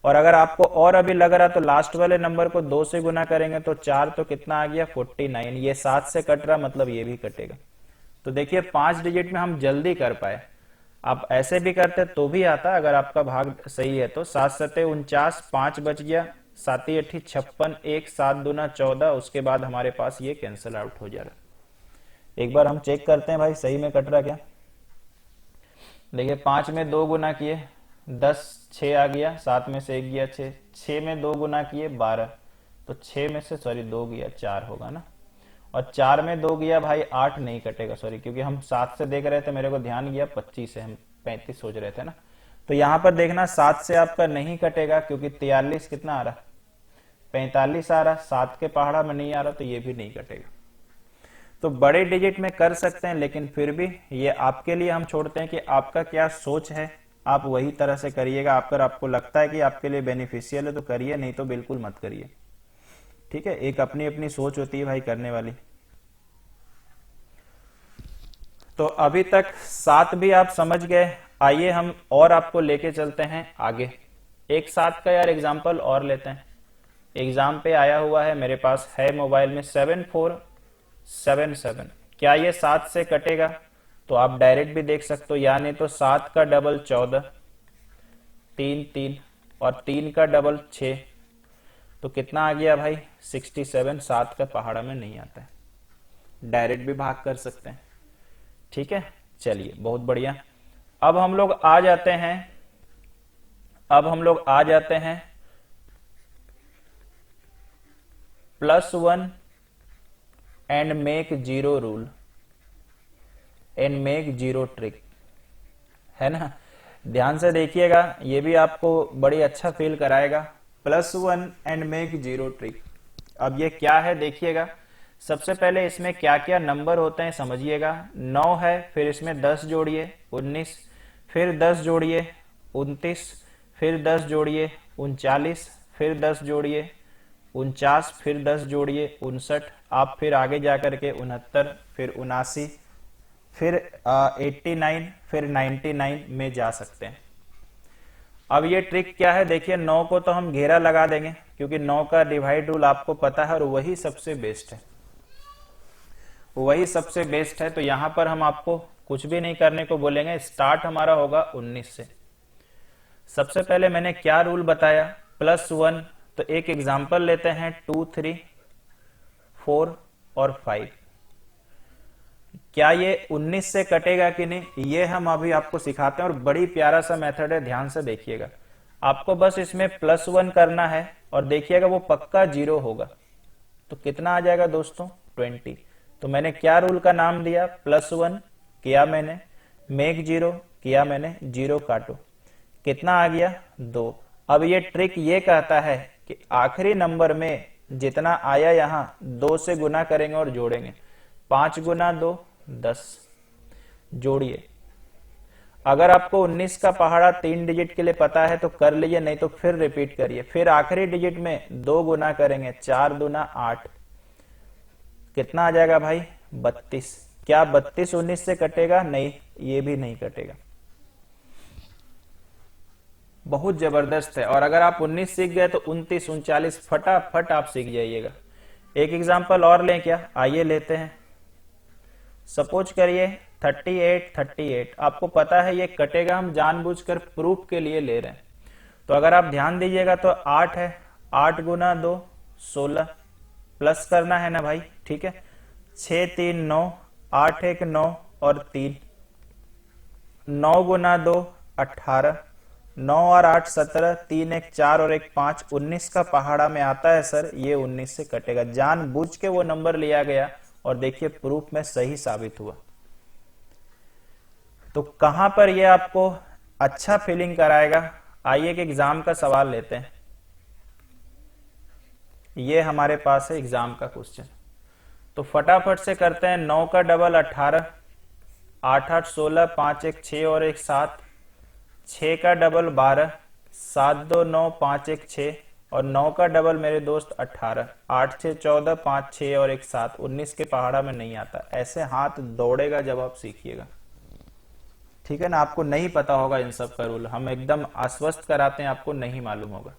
और अगर आपको और अभी लग रहा तो लास्ट वाले नंबर को 2 से गुना करेंगे तो 4, तो कितना आ गया 49। ये 7 से कट रहा, मतलब ये भी कटेगा। तो देखिए 5 डिजिट में हम जल्दी कर पाए। आप ऐसे भी करते तो भी आता, अगर आपका भाग सही है तो। 7 सते 49, 5 बच गया, 7 8 56, 1 7 दूना 14, उसके बाद हमारे पास ये कैंसिल आउट हो जा रहा। एक बार हम चेक करते हैं भाई सही में कट रहा क्या। देखिए 5 में 2 गुना किए 10, 6 आ गया, 7 में से 1 गया 6, 6 में 2 गुना किए 12, तो 6 में से सॉरी 2 गया 4 होगा ना, और 4 में 2 गया भाई 8, नहीं कटेगा सॉरी, क्योंकि हम 7 से देख रहे थे, मेरे को ध्यान गया 25 से, हम 35 सोच रहे थे ना। तो यहां पर देखना 7 से आपका नहीं कटेगा, क्योंकि 43 कितना आ रहा, 45 आ रहा, 7 के पहाड़ा में नहीं आ रहा, तो ये भी नहीं कटेगा। तो बड़े डिजिट में कर सकते हैं, लेकिन फिर भी ये आपके लिए हम छोड़ते हैं कि आपका क्या सोच है, आप वही तरह से करिएगा। अगर आपको लगता है कि आपके लिए बेनिफिशियल है तो करिए, नहीं तो बिल्कुल मत करिए। ठीक है, एक अपनी अपनी सोच होती है भाई करने वाली। तो अभी तक 7 भी आप समझ गए। आइए हम और आपको लेके चलते हैं आगे। एक 7 का यार एग्जाम्पल और लेते हैं। एग्जाम पे आया हुआ है, मेरे पास है मोबाइल में 7477। क्या ये 7 से कटेगा? तो आप डायरेक्ट भी देख सकते हो, यानी तो 7 का डबल 14, 3 3 और 3 का डबल 6, तो कितना आ गया भाई 67। 7 का पहाड़ा में नहीं आता है, डायरेक्ट भी भाग कर सकते हैं। ठीक है, चलिए बहुत बढ़िया। अब हम लोग आ जाते हैं +1 and make 0 rule and make 0 trick, है ना। ध्यान से देखिएगा, ये भी आपको बड़ी अच्छा फील कराएगा। +1 एंड मेक 0 ट्रिक। अब ये क्या है देखिएगा। सबसे पहले इसमें क्या क्या नंबर होते हैं समझिएगा। 9 है, फिर इसमें 10 जोड़िए 19, फिर 10 जोड़िए 29, फिर 10 जोड़िए 39, फिर 10 जोड़िए 49, फिर 10 जोड़िए 59, आप फिर आगे जाकर के 69, फिर 79, फिर 89, फिर 99 में जा सकते हैं। अब ये ट्रिक क्या है देखिए, 9 को तो हम घेरा लगा देंगे क्योंकि 9 का डिवाइड रूल आपको पता है और वही सबसे बेस्ट है, वही सबसे बेस्ट है। तो यहां पर हम आपको कुछ भी नहीं करने को बोलेंगे, स्टार्ट हमारा होगा 19 से। सबसे पहले मैंने क्या रूल बताया, +1। तो एक एग्जांपल लेते हैं 2 3 4 और 5। क्या ये 19 से कटेगा कि नहीं, ये हम अभी आपको सिखाते हैं और बड़ी प्यारा सा मेथड है, ध्यान से देखिएगा। आपको बस इसमें +1 करना है और देखिएगा वो पक्का 0 होगा। तो कितना आ जाएगा दोस्तों 20। तो मैंने क्या रूल का नाम दिया, +1 किया मैंने, मेक 0 किया मैंने, 0 काटो, कितना आ गया 2। अब ये ट्रिक ये कहता है कि आखिरी नंबर में जितना आया यहां 2 से गुना करेंगे और जोड़ेंगे। 5 गुना 2 10, जोड़िए। अगर आपको 19 का पहाड़ा 3 डिजिट के लिए पता है तो कर लीजिए, नहीं तो फिर रिपीट करिए। फिर आखिरी डिजिट में 2 गुना करेंगे, 4 दूना 8, कितना आ जाएगा भाई 32। क्या 32 19 से कटेगा? नहीं, ये भी नहीं कटेगा। बहुत जबरदस्त है। और अगर आप 19 सीख गए तो 29 39 फटाफट आप सीख जाइएगा। एक एग्जांपल और लें क्या, आइए लेते हैं। सपोज करिए 38 आपको पता है ये कटेगा, हम जानबूझकर प्रूफ के लिए ले रहे हैं। तो अगर आप ध्यान दीजिएगा तो 8 है, 8 गुना 2 16, प्लस करना है ना भाई, ठीक है। 6 3 9, 8 1 9 और 3, 9 गुना 2 18, 9 और 8 17, 3 1 4 और 1 5, 19 का पहाड़ा में आता है सर, ये 19 से कटेगा। जानबूझ के वो नंबर लिया गया और देखिए प्रूफ में सही साबित हुआ। तो कहां पर ये आपको अच्छा फीलिंग कराएगा। आइए एक एग्जाम का सवाल लेते हैं। ये हमारे पास है एग्जाम का क्वेश्चन, तो फटाफट से करते हैं। 9 का डबल 18, 8 8 16, 5 1 6 और 1 7, 6 का डबल 12, 7 2 9 5 1 6 और 9 का डबल मेरे दोस्त 18, 8 6 14, 5 6 और 1 7। 19 के पहाड़ा में नहीं आता। ऐसे हाथ दौड़ेगा जब आप सीखिएगा, ठीक है ना। आपको नहीं पता होगा इन सब का रूल, हम एकदम आश्वस्त कराते हैं, आपको नहीं मालूम होगा,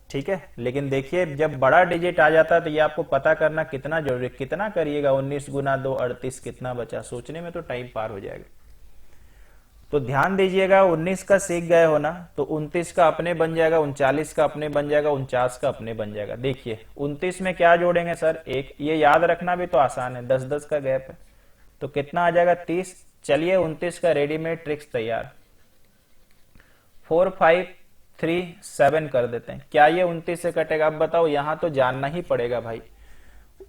ठीक है। लेकिन देखिए जब बड़ा डिजिट आ जाता है तो ये आपको पता करना कितना जरूरी। कितना करिएगा, 19 गुना 2 38, कितना बचा, सोचने में तो टाइम पार हो जाएगा। तो ध्यान दीजिएगा, 19 का सीख गए हो ना, तो 29 का अपने बन जाएगा, 39 का अपने बन जाएगा, 49 का अपने बन जाएगा। देखिए 29 में क्या जोड़ेंगे सर, एक। ये याद रखना भी तो आसान है, 10 10 का गैप है, तो कितना आ जाएगा 30। चलिए 29 का रेडीमेड ट्रिक्स तैयार, 4 5 3 7 कर देते हैं। क्या ये 29 से कटेगा? अब बताओ, यहां तो जानना ही पड़ेगा भाई।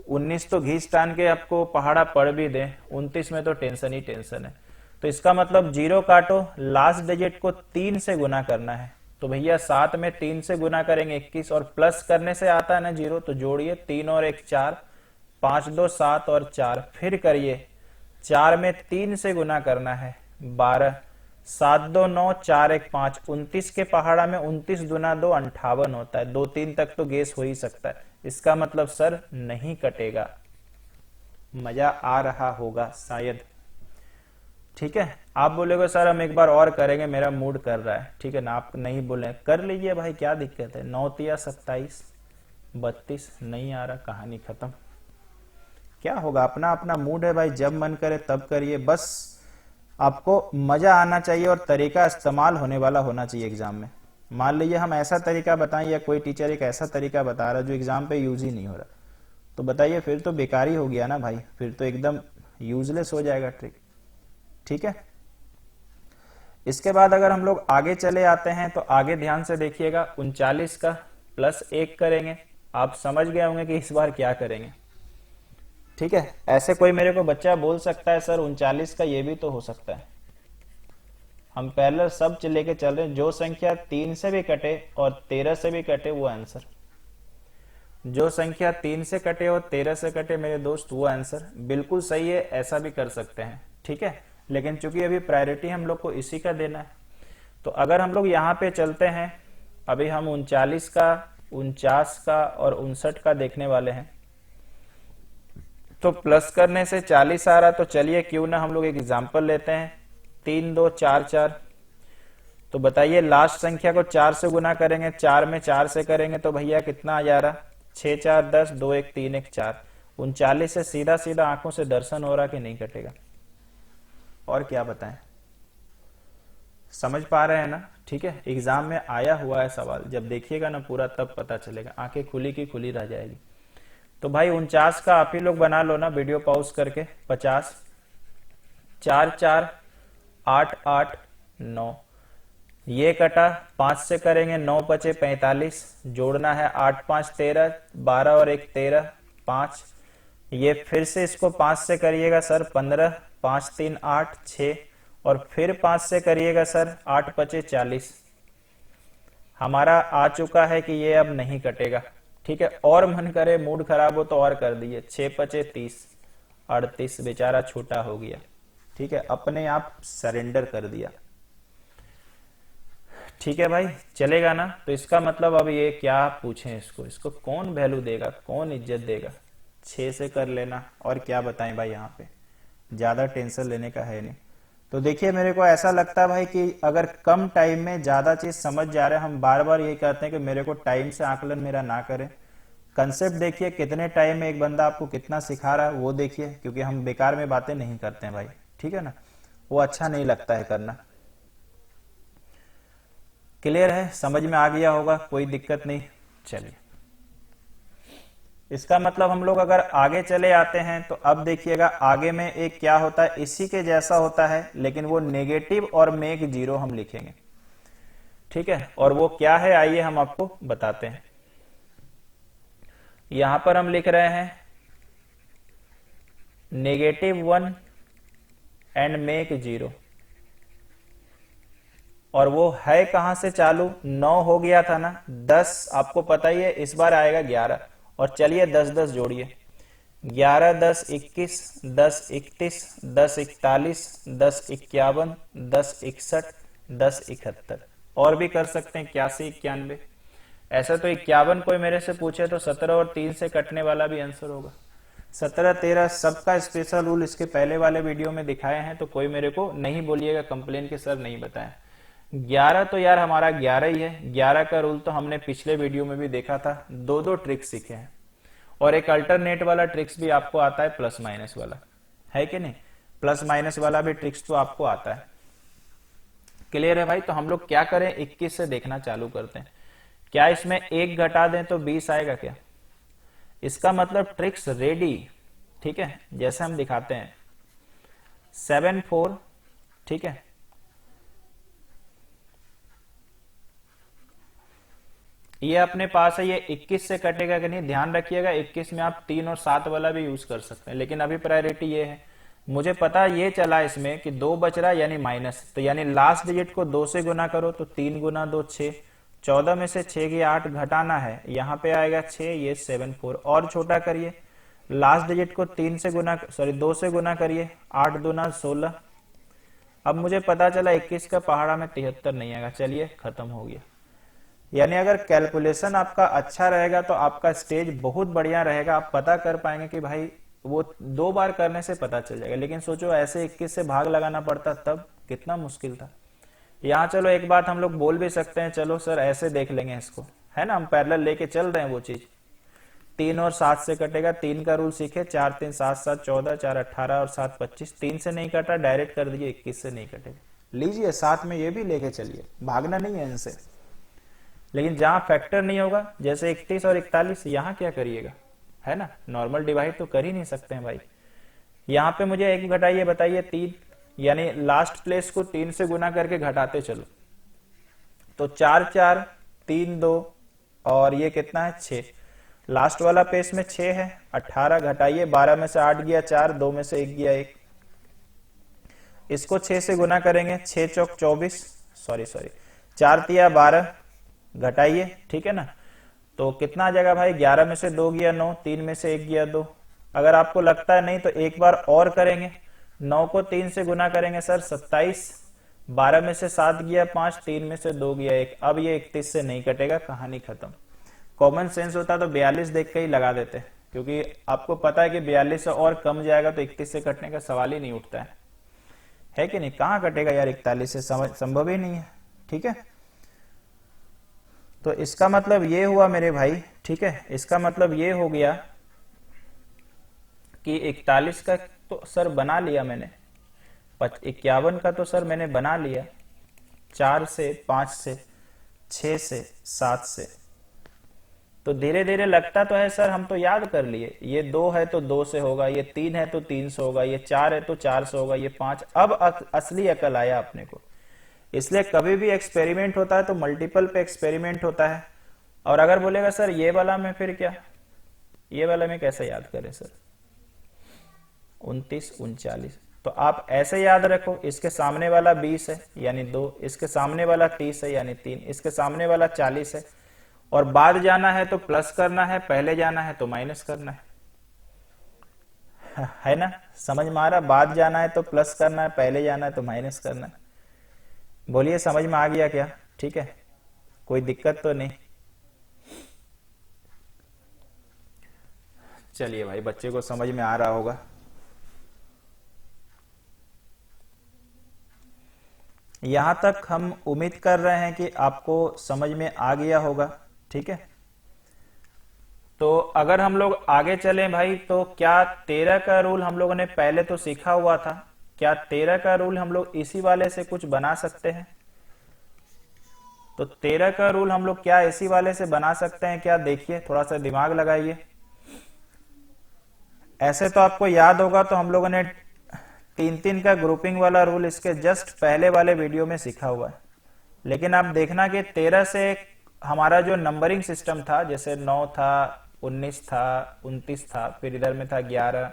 19 तो घीस टान के आपको पहाड़ा पड़ भी दे, 29 में तो टेंशन ही टेंशन है। तो इसका मतलब 0 काटो, लास्ट डिजिट को 3 से गुना करना है। तो भैया 7 में 3 से गुना करेंगे 21, और प्लस करने से आता है ना 0, तो जोड़िए 3 और 1 4, 5 2 7 और 4, फिर करिए 4 में 3 से गुना करना है 12, 7 2 9 4 1 5, 29 के पहाड़ा में 29 दूना 2 58 होता है। 2 3 तक तो गेस हो ही सकता है। इसका मतलब सर नहीं कटेगा। मजा आ रहा होगा शायद। ठीक है, आप बोलेगे सर हम एक बार और करेंगे, मेरा मूड कर रहा है। ठीक है ना, आप नहीं बोले कर लीजिए भाई, क्या दिक्कत है। 9 तिया 27, 32 नहीं आ रहा, कहानी खत्म। क्या होगा, अपना अपना मूड है भाई, जब मन करे तब करिए। बस आपको मजा आना चाहिए और तरीका इस्तेमाल होने वाला होना चाहिए एग्जाम में। मान लीजिए हम ऐसा तरीका बताएं या कोई टीचर एक ऐसा तरीका बता रहा जो एग्जाम पे यूज ही नहीं हो रहा, तो बताइए फिर तो बेकार ही हो गया ना भाई, फिर तो एकदम यूजलेस हो जाएगा ट्रिक। ठीक है, इसके बाद अगर हम लोग आगे चले आते हैं तो आगे ध्यान से देखिएगा। 39 का +1 करेंगे। आप समझ गए होंगे कि इस बार क्या करेंगे। ठीक है, ऐसे कोई मेरे को बच्चा बोल सकता है सर 39 का ये भी तो हो सकता है। हम पैरेलल सब लेके चल रहे हैं, जो संख्या 3 से भी कटे और 13 से भी कटे वो आंसर। जो संख्या 3 से कटे और 13 से कटे मेरे दोस्त वो आंसर बिल्कुल सही है, ऐसा भी कर सकते हैं। ठीक है, लेकिन चूंकि अभी प्रायोरिटी हम लोग को इसी का देना है, तो अगर हम लोग यहाँ पे चलते हैं, अभी हम 39 का, 49 का और 59 का देखने वाले हैं। तो प्लस करने से 40 आ रहा, तो चलिए क्यों ना हम लोग एक एग्जाम्पल लेते हैं। 3 2 4 4, तो बताइए लास्ट संख्या को 4 से गुना करेंगे, 4 में 4 से करेंगे तो भैया कितना आ जा रहा, 6 4 10, 2 1 3 1 4। 39 से सीधा सीधा आंखों से दर्शन हो रहा कि नहीं कटेगा, और क्या बताएं। समझ पा रहे हैं ना। ठीक है, एग्जाम में आया हुआ है सवाल, जब देखिएगा ना पूरा तब पता चलेगा, आंखें खुली की खुली रह जाएगी। तो भाई 49 का आप ही लोग बना लो ना वीडियो पॉज करके। 50, 4 4 8 8 9, ये कटा, 5 से करेंगे, 9 बचे 45, जोड़ना है 8 5 13, 12 और 1 13, 5। ये फिर से इसको 5 से करिएगा सर 15, 5 3 8 6, और फिर 5 से करिएगा सर 8 बचे 40। हमारा आ चुका है कि ये अब नहीं कटेगा। ठीक है, और मन करे मूड खराब हो तो और कर दिए, 6 बचे 30, 38, बेचारा छोटा हो गया। ठीक है, अपने आप सरेंडर कर दिया। ठीक है भाई, चलेगा ना। तो इसका मतलब अब ये क्या पूछें इसको कौन वैल्यू देगा, कौन इज्जत देगा। 6 से कर लेना, और क्या बताएं भाई, यहाँ पे ज्यादा टेंशन लेने का है नहीं। तो देखिए मेरे को ऐसा लगता है भाई कि अगर कम टाइम में ज्यादा चीज समझ जा रहे हैं, हम बार बार यही कहते हैं कि मेरे को टाइम से आकलन मेरा ना करें। कंसेप्ट देखिए कितने टाइम में एक बंदा आपको कितना सिखा रहा है वो देखिए, क्योंकि हम बेकार में बातें नहीं करते हैं भाई। ठीक है ना, वो अच्छा नहीं लगता है करना। क्लियर है, समझ में आ गया होगा, कोई दिक्कत नहीं। चलिए, इसका मतलब हम लोग अगर आगे चले आते हैं तो अब देखिएगा आगे में एक क्या होता है, इसी के जैसा होता है, लेकिन वो नेगेटिव और मेक 0 हम लिखेंगे। ठीक है, और वो क्या है आइए हम आपको बताते हैं। यहां पर हम लिख रहे हैं -1 एंड मेक 0, और वो है कहां से चालू, 9 हो गया था ना, 10 आपको पता ही है, इस बार आएगा 11, और चलिए 10 10 जोड़िए, 11 10 21, 10 31, 10 41, 10 51, 10 61, 10 71, और भी कर सकते हैं 81 91। ऐसा तो 51 कोई मेरे से पूछे तो 17 और 3 से कटने वाला भी आंसर होगा। 17 13 सबका स्पेशल रूल इसके पहले वाले वीडियो में दिखाए हैं, तो कोई मेरे को नहीं बोलिएगा कंप्लेन के सर नहीं बताया। 11 तो यार हमारा 11 ही है। 11 का रूल तो हमने पिछले वीडियो में भी देखा था, दो ट्रिक्स सीखे हैं, और एक अल्टरनेट वाला ट्रिक्स भी आपको आता है, प्लस माइनस वाला, है कि नहीं। प्लस माइनस वाला भी ट्रिक्स तो आपको आता है। क्लियर है भाई। तो हम लोग क्या करें, 21 से देखना चालू करते हैं। क्या इसमें 1 घटा दें तो 20 आएगा क्या, इसका मतलब ट्रिक्स रेडी। ठीक है, जैसे हम दिखाते हैं 7 4, ठीक है, ये अपने पास है, ये 21 से कटेगा कि नहीं, ध्यान रखिएगा। 21 में आप 3 और 7 वाला भी यूज कर सकते हैं, लेकिन अभी प्रायोरिटी ये है। मुझे पता ये चला इसमें कि 2 बच रहा यानी माइनस, तो यानी लास्ट डिजिट को 2 से गुना करो, तो 3 गुना 2 6, 14 में से 6 की 8 घटाना है, यहाँ पे आएगा 6, ये 7 4, और छोटा करिए, लास्ट डिजिट को 2 से गुना करिए, 8 दूना 16, अब मुझे पता चला 21 का पहाड़ा में 73 नहीं आएगा, चलिए खत्म हो गया। यानी अगर कैलकुलेशन आपका अच्छा रहेगा तो आपका स्टेज बहुत बढ़िया रहेगा, आप पता कर पाएंगे कि भाई वो 2 बार करने से पता चल जाएगा। लेकिन सोचो ऐसे 21 से भाग लगाना पड़ता तब कितना मुश्किल था। यहाँ चलो एक बात हम लोग बोल भी सकते हैं, चलो सर ऐसे देख लेंगे इसको, है ना, हम पैरेलल लेके चल रहे हैं वो चीज। 3 और 7 से कटेगा, 3 का रूल सीखे, 4 3 7 7 14, 4 18 और 7 25, 3 से नहीं कटा डायरेक्ट कर दीजिए, 21 से नहीं कटेगा। लीजिए साथ में ये भी लेके चलिए, भागना नहीं है इनसे। लेकिन जहां फैक्टर नहीं होगा, जैसे 31 और 41, यहाँ क्या करिएगा, है ना, नॉर्मल डिवाइड तो कर ही नहीं सकते हैं भाई। यहाँ पे मुझे एक घटाइए, बताइए 3, यानी लास्ट प्लेस को 3 से गुना करके घटाते चलो, तो 4 4 3 2 और ये कितना है 6, लास्ट वाला पेस में 6 है, 18 घटाइए, 12 में से 8 गया 4, 2 में से 1 गया 1, इसको 6 से गुना करेंगे, 6 चौक 24, सॉरी 4 तिया 12, घटाइए, ठीक है ना, तो कितना आ जाएगा भाई, 11 में से 2 गया 9, 3 में से 1 गया 2। अगर आपको लगता है नहीं तो एक बार और करेंगे, 9 को 3 से गुना करेंगे सर 27, 12 में से 7 गया 5, 3 में से 2 गया 1, अब ये 31 से नहीं कटेगा, कहानी खत्म। कॉमन सेंस होता तो 42 देख के ही लगा देते, क्योंकि आपको पता है कि 42 से और कम जाएगा तो 31 से कटने का सवाल ही नहीं उठता है कि नहीं, कहां कटेगा यार 41 से, संभव ही नहीं है, ठीक है। तो इसका मतलब ये हुआ मेरे भाई, ठीक है, इसका मतलब ये हो गया कि 41 का तो सर बना लिया मैंने, 51 का तो सर मैंने बना लिया, 4 से 5 से 6 से 7 से, तो धीरे धीरे लगता तो है सर हम तो याद कर लिए, ये 2 है तो 2 से होगा, ये 3 है तो 3 से होगा, ये 4 है तो 4 से होगा, ये 5, अब असली अकल आया अपने को। इसलिए कभी भी एक्सपेरिमेंट होता है तो मल्टीपल पे एक्सपेरिमेंट होता है। और अगर बोलेगा सर ये वाला में फिर क्या, ये वाला में कैसे याद करें सर, 29 39, तो आप ऐसे याद रखो, इसके सामने वाला 20 है यानी 2, इसके सामने वाला 30 है यानी 3, इसके सामने वाला 40 है, और बाद जाना है तो प्लस करना है, पहले जाना है तो माइनस करना है ना, समझ में आ रहा, बाद जाना है तो प्लस करना है, पहले जाना है तो माइनस करना है। बोलिए समझ में आ गया क्या, ठीक है, कोई दिक्कत तो नहीं। चलिए भाई, बच्चे को समझ में आ रहा होगा। यहां तक हम उम्मीद कर रहे हैं कि आपको समझ में आ गया होगा, ठीक है। तो अगर हम लोग आगे चलें भाई, तो क्या 13 का रूल हम लोगों ने पहले तो सीखा हुआ था, क्या 13 का रूल हम लोग इसी वाले से कुछ बना सकते हैं? तो 13 का रूल हम लोग क्या इसी वाले से बना सकते हैं क्या? देखिए, थोड़ा सा दिमाग लगाइए। ऐसे तो आपको याद होगा, तो हम लोगों ने 3-3 का ग्रुपिंग वाला रूल इसके जस्ट पहले वाले वीडियो में सीखा हुआ है। लेकिन आप देखना कि 13 से हमारा जो नंबरिंग सिस्टम था, जैसे 9 था, 19 था, 29 था, फिर इधर में था 11,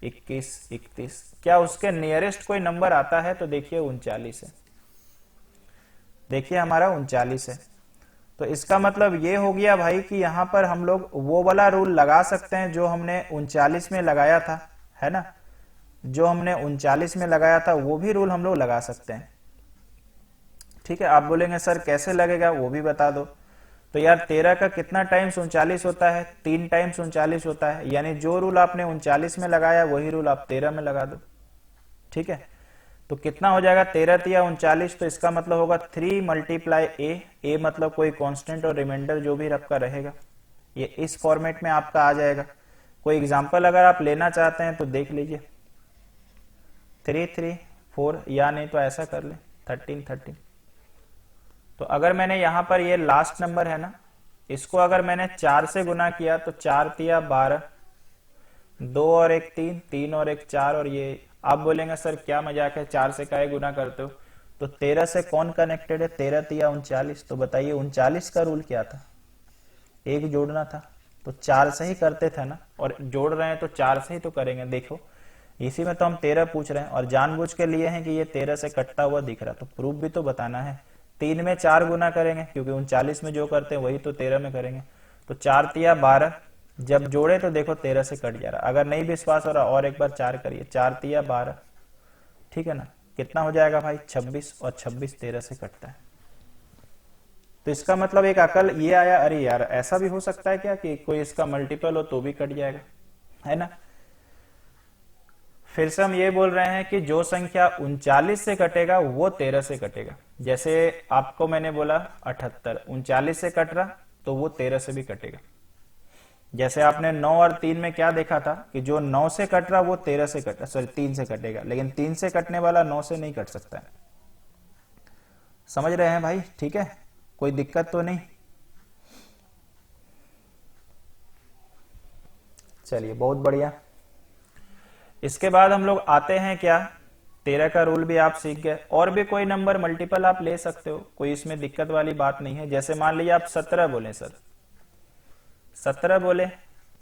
21, 31, क्या उसके नियरेस्ट कोई नंबर आता है? तो देखिए 39 है, देखिए हमारा 39 है। तो इसका मतलब ये हो गया भाई कि यहाँ पर हम लोग वो वाला रूल लगा सकते हैं जो हमने 39 में लगाया था, है ना, जो हमने 39 में लगाया था वो भी रूल हम लोग लगा सकते हैं। ठीक है, आप बोलेंगे सर कैसे लगेगा, वो भी बता दो। तो यार 13 का कितना टाइम्स 39 होता है? 3 टाइम्स 39 होता है, यानी जो रूल आपने 39 में लगाया वही रूल आप 13 में लगा दो। ठीक है, तो कितना हो जाएगा? 13 तिया 39, तो इसका मतलब होगा 3 मल्टीप्लाई ए मतलब कोई कांस्टेंट और रिमाइंडर जो भी आपका रहेगा, ये इस फॉर्मेट में आपका आ जाएगा। कोई एग्जांपल अगर आप लेना चाहते हैं तो देख लीजिए, 3 3 4, या नहीं तो ऐसा कर ले 13 13। तो अगर मैंने यहां पर ये लास्ट नंबर है ना, इसको अगर मैंने 4 से गुना किया तो 4 तिया 12, 2 और 1 3, 3 और 1 4, और ये आप बोलेंगे सर क्या मजाक है, 4 से काहे गुना करते हो? तो 13 से कौन कनेक्टेड है? 13 तिया 39। तो बताइए 39 का रूल क्या था? एक जोड़ना था, तो 4 से ही करते थे ना, और जोड़ रहे हैं तो 4 से ही तो करेंगे। देखो इसी में तो हम 13 पूछ रहे हैं, और जानबूझ के लिए हैं कि ये 13 से कटता हुआ दिख रहा, तो प्रूफ भी तो बताना है। 3 में 4 गुना करेंगे, क्योंकि 39 में जो करते हैं वही तो 13 में करेंगे। तो 4 तिया 12, जब जोड़े तो देखो 13 से कट जा रहा। अगर नहीं विश्वास हो रहा और एक बार 4 करिए, 4 तिया 12, ठीक है ना, कितना हो जाएगा भाई 26, और 26 13 से कटता है। तो इसका मतलब एक अकल ये आया, अरे यार ऐसा भी हो सकता है क्या कि कोई इसका मल्टीपल हो तो भी कट जाएगा, है ना। फिर से हम ये बोल रहे हैं कि जो संख्या 39 से कटेगा वो 13 से कटेगा। जैसे आपको मैंने बोला 78, 39 से कट रहा तो वो 13 से भी कटेगा। जैसे आपने 9 और 3 में क्या देखा था कि जो 9 से कट रहा वो 13 से कट, सॉरी 3 से कटेगा, लेकिन 3 से कटने वाला 9 से नहीं कट सकता है। समझ रहे हैं भाई, ठीक है, कोई दिक्कत तो नहीं। चलिए बहुत बढ़िया। इसके बाद हम लोग आते हैं क्या, 13 का रूल भी आप सीख गए। और भी कोई नंबर मल्टीपल आप ले सकते हो, कोई इसमें दिक्कत वाली बात नहीं है। जैसे मान लीजिए आप 17 बोले, सर 17 बोले,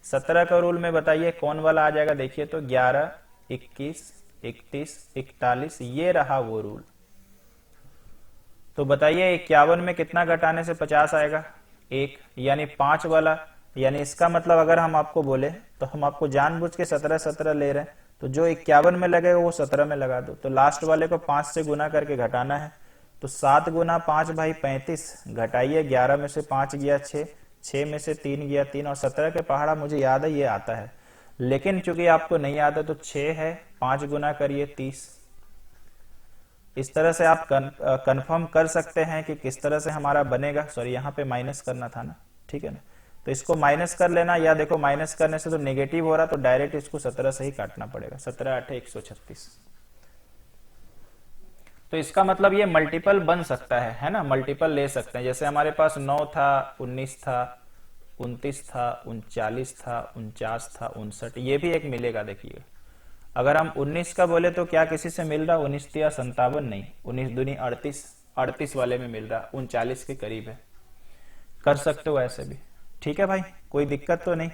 17 का रूल में बताइए कौन वाला आ जाएगा। देखिए तो 11, 21, 31, 41, ये रहा वो रूल। तो बताइए 51 में कितना घटाने से 50 आएगा, 1, यानी 5 वाला। यानी इसका मतलब अगर हम आपको बोले तो हम आपको जानबूझ के 17 17 ले रहे हैं, तो जो 51 में लगेगा वो 17 में लगा दो। तो लास्ट वाले को 5 से गुना करके घटाना है। तो 7 गुना 5 भाई 35, घटाइए 11 में से 5 गया 6, 6 में से 3 गया 3, और 17 के पहाड़ा मुझे याद है ये आता है, लेकिन चूंकि आपको नहीं आता तो 6 है, 5 गुना करिए 30। इस तरह से आप कंफर्म कर सकते हैं कि किस तरह से हमारा बनेगा। सॉरी यहाँ पे माइनस करना था ना, ठीक है ना, तो इसको माइनस कर लेना, या देखो माइनस करने से तो नेगेटिव हो रहा तो डायरेक्ट इसको 17 से ही काटना पड़ेगा। 17 8 136। तो इसका मतलब ये मल्टीपल बन सकता है ना, मल्टीपल ले सकते हैं। जैसे हमारे पास 9 था, 19 था, 29 था, 39 था, 49 था, 59, ये भी एक मिलेगा। देखिए अगर हम 19 का बोले तो क्या किसी से मिल रहा, 19 या 57 नहीं, 19 दूनी 38, 38 वाले में मिल रहा, 39 के करीब है। कर सकते हो ऐसे भी, ठीक है भाई, कोई दिक्कत तो नहीं।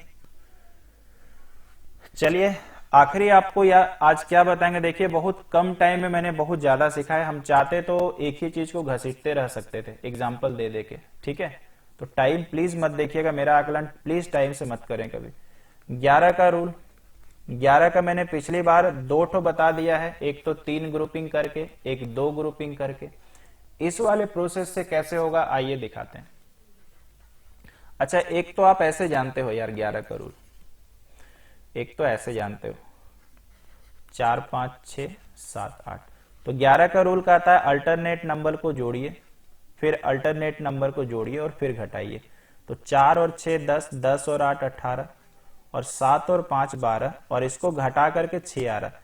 चलिए आखिरी आपको या आज क्या बताएंगे। देखिए बहुत कम टाइम में मैंने बहुत ज्यादा सीखा है। हम चाहते तो एक ही चीज को घसीटते रह सकते थे एग्जाम्पल दे दे के, ठीक है। तो टाइम प्लीज मत देखिएगा, मेरा आकलन प्लीज टाइम से मत करें कभी। 11 का रूल, 11 का मैंने पिछली बार 2 ठो बता दिया है, एक तो 3 ग्रुपिंग करके, एक 2 ग्रुपिंग करके। इस वाले प्रोसेस से कैसे होगा आइए दिखाते हैं। अच्छा एक तो आप ऐसे जानते हो यार 11 का रूल, एक तो ऐसे जानते हो 4 5 6 7 8। तो 11 का रूल कहता है अल्टरनेट नंबर को जोड़िए, फिर अल्टरनेट नंबर को जोड़िए और फिर घटाइए। तो 4 और 6 10, 10 और 8 18, और 7 और 5 12, और इसको घटा करके 6 आ रहा।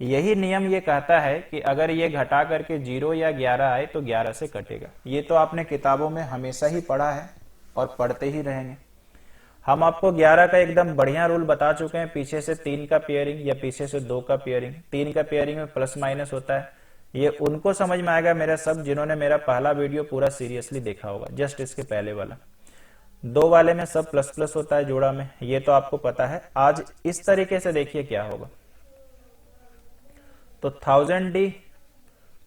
यही नियम ये कहता है कि अगर ये घटा करके 0 या 11 आए तो 11 से कटेगा। ये तो आपने किताबों में हमेशा ही पढ़ा है और पढ़ते ही रहेंगे। हम आपको 11 का एकदम बढ़िया रूल बता चुके हैं, पीछे से 3 का पेयरिंग या पीछे से 2 का पेयरिंग। 3 का पेयरिंग में प्लस माइनस होता है, ये उनको समझ में आएगा मेरा सब जिन्होंने मेरा पहला वीडियो पूरा सीरियसली देखा होगा, जस्ट इसके पहले वाला। 2 वाले में सब प्लस प्लस होता है जोड़ा में, ये तो आपको पता है। आज इस तरीके से देखिए क्या होगा। तो 1000D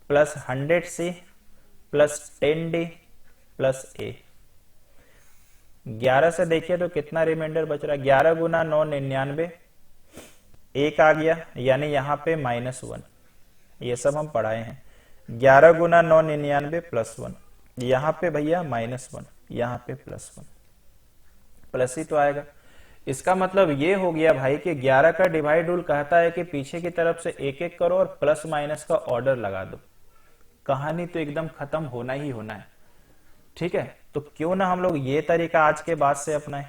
plus 100C plus 10D plus A। 11 से देखिए तो कितना रिमाइंडर बच रहा है, 11 गुना 9 99, 1 आ गया, यानी यहाँ पे -1। ये सब हम पढ़ाए हैं। 11 गुना 9 99 प्लस 1, यहाँ पे भैया -1, यहाँ पे +1, प्लस ही तो आएगा। इसका मतलब ये हो गया भाई कि 11 का डिवाइड रूल कहता है कि पीछे की तरफ से एक एक करो और प्लस माइनस का ऑर्डर लगा दो। कहानी तो एकदम खत्म होना ही होना है, ठीक है। तो क्यों ना हम लोग ये तरीका आज के बाद से अपनाएं।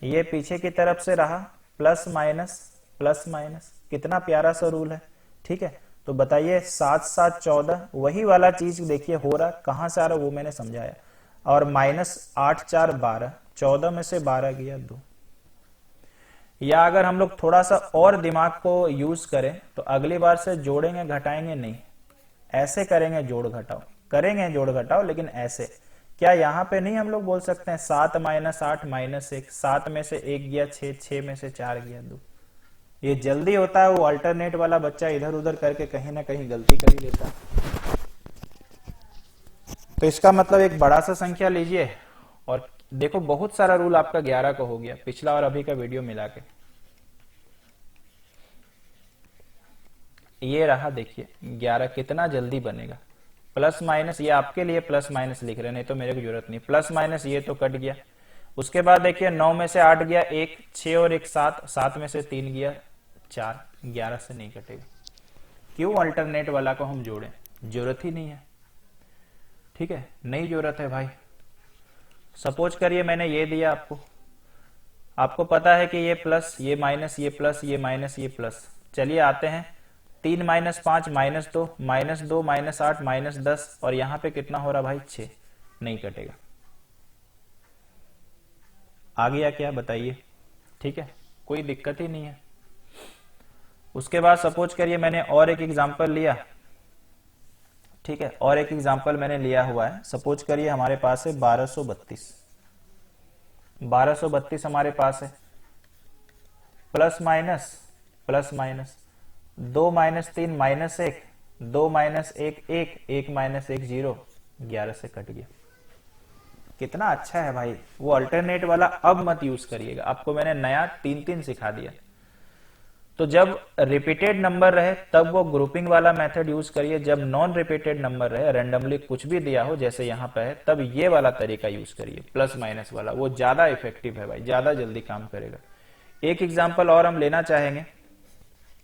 ये पीछे की तरफ से रहा प्लस माइनस, कितना प्यारा सा रूल है, ठीक है। तो बताइए 7 7 14, वही वाला चीज देखिए हो रहा, कहां से आ रहा वो मैंने समझाया। और -8 4 12, 14 में से 12 गया 2। या अगर हम लोग थोड़ा सा और दिमाग को यूज करें तो अगली बार से जोड़ेंगे घटाएंगे नहीं, ऐसे करेंगे जोड़ घटाओ, करेंगे जोड़ घटाओ, लेकिन ऐसे। क्या यहाँ पे नहीं हम लोग बोल सकते हैं 7 - 8 -1, 7 में से 1 गया 6, 6 में से 4 गया 2। ये जल्दी होता है, वो अल्टरनेट वाला बच्चा इधर उधर करके कहीं ना कहीं गलती कर ही लेता है। तो इसका मतलब एक बड़ा सा संख्या लीजिए और देखो बहुत सारा रूल आपका 11 का हो गया, पिछला और अभी का वीडियो मिला के। ये रहा, देखिए 11 कितना जल्दी बनेगा। प्लस माइनस, ये आपके लिए प्लस माइनस लिख रहे हैं, नहीं तो मेरे को जरूरत नहीं। प्लस माइनस ये तो कट गया। उसके बाद देखिए 9 में से 8 गया 1, 6 और 1 7, 7 में से 3 गया 4, 11 से नहीं कटेगा। क्यों अल्टरनेट वाला को हम जोड़ें, जरूरत ही नहीं है। ठीक है, नहीं जरूरत है भाई। सपोज करिए मैंने ये दिया आपको, आपको पता है कि ये प्लस, ये माइनस, ये प्लस, ये माइनस, ये प्लस। चलिए आते हैं, 3 minus 5 minus 2, minus 2 minus 8 minus 10, और यहां पे कितना हो रहा भाई 6, नहीं कटेगा। आ गया क्या बताइए? ठीक है, कोई दिक्कत ही नहीं है। उसके बाद सपोज करिए मैंने और एक एग्जांपल लिया। ठीक है, और एक एग्जांपल मैंने लिया हुआ है। सपोज करिए हमारे पास है 1232, 1232 हमारे पास है। Plus minus, plus minus, 2 minus 3 minus 1, 2 minus 1 1, 1 minus 1 0, 11 से कट गया। कितना अच्छा है भाई। वो अल्टरनेट वाला अब मत यूज करिएगा, आपको मैंने नया 3 सिखा दिया। तो जब रिपीटेड नंबर रहे तब वो ग्रुपिंग वाला मेथड यूज करिए। जब नॉन रिपीटेड नंबर रहे, रैंडमली कुछ भी दिया हो जैसे यहाँ पे है, तब ये वाला तरीका यूज करिए, प्लस माइनस वाला। वो ज्यादा इफेक्टिव है भाई, ज्यादा जल्दी काम करेगा। एक एग्जांपल और हम लेना चाहेंगे,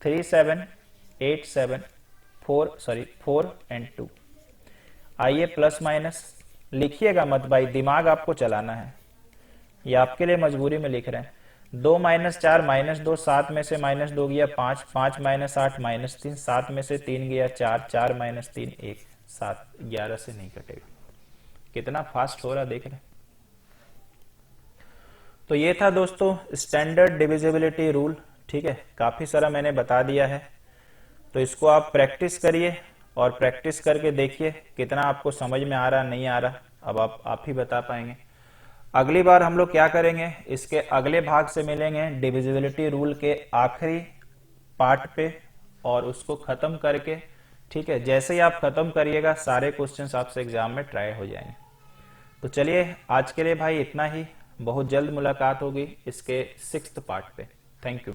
3 7 8 7 4 एंड 2। आइए प्लस माइनस लिखिएगा मत भाई, दिमाग आपको चलाना है, ये आपके लिए मजबूरी में लिख रहे हैं। 2 माइनस 4 माइनस 2, 7 में से माइनस 2 गया 5, 5 माइनस 8 माइनस 3, 7 में से 3 गया 4, 4 माइनस 3 1, 7, 11 से नहीं कटेगा। कितना फास्ट हो रहा देख रहे हैं। तो ये था दोस्तों स्टैंडर्ड डिविजिबिलिटी रूल। ठीक है, काफी सारा मैंने बता दिया है, तो इसको आप प्रैक्टिस करिए और प्रैक्टिस करके देखिए कितना आपको समझ में आ रहा नहीं आ रहा। अब आप ही बता पाएंगे। अगली बार हम लोग क्या करेंगे, इसके अगले भाग से मिलेंगे डिविजिबिलिटी रूल के आखिरी पार्ट पे, और उसको खत्म करके, ठीक है, जैसे ही आप खत्म करिएगा सारे क्वेश्चंस आपसे एग्जाम में ट्राई हो जाएंगे। तो चलिए आज के लिए भाई इतना ही, बहुत जल्द मुलाकात होगी इसके 6th पार्ट पे। Thank you.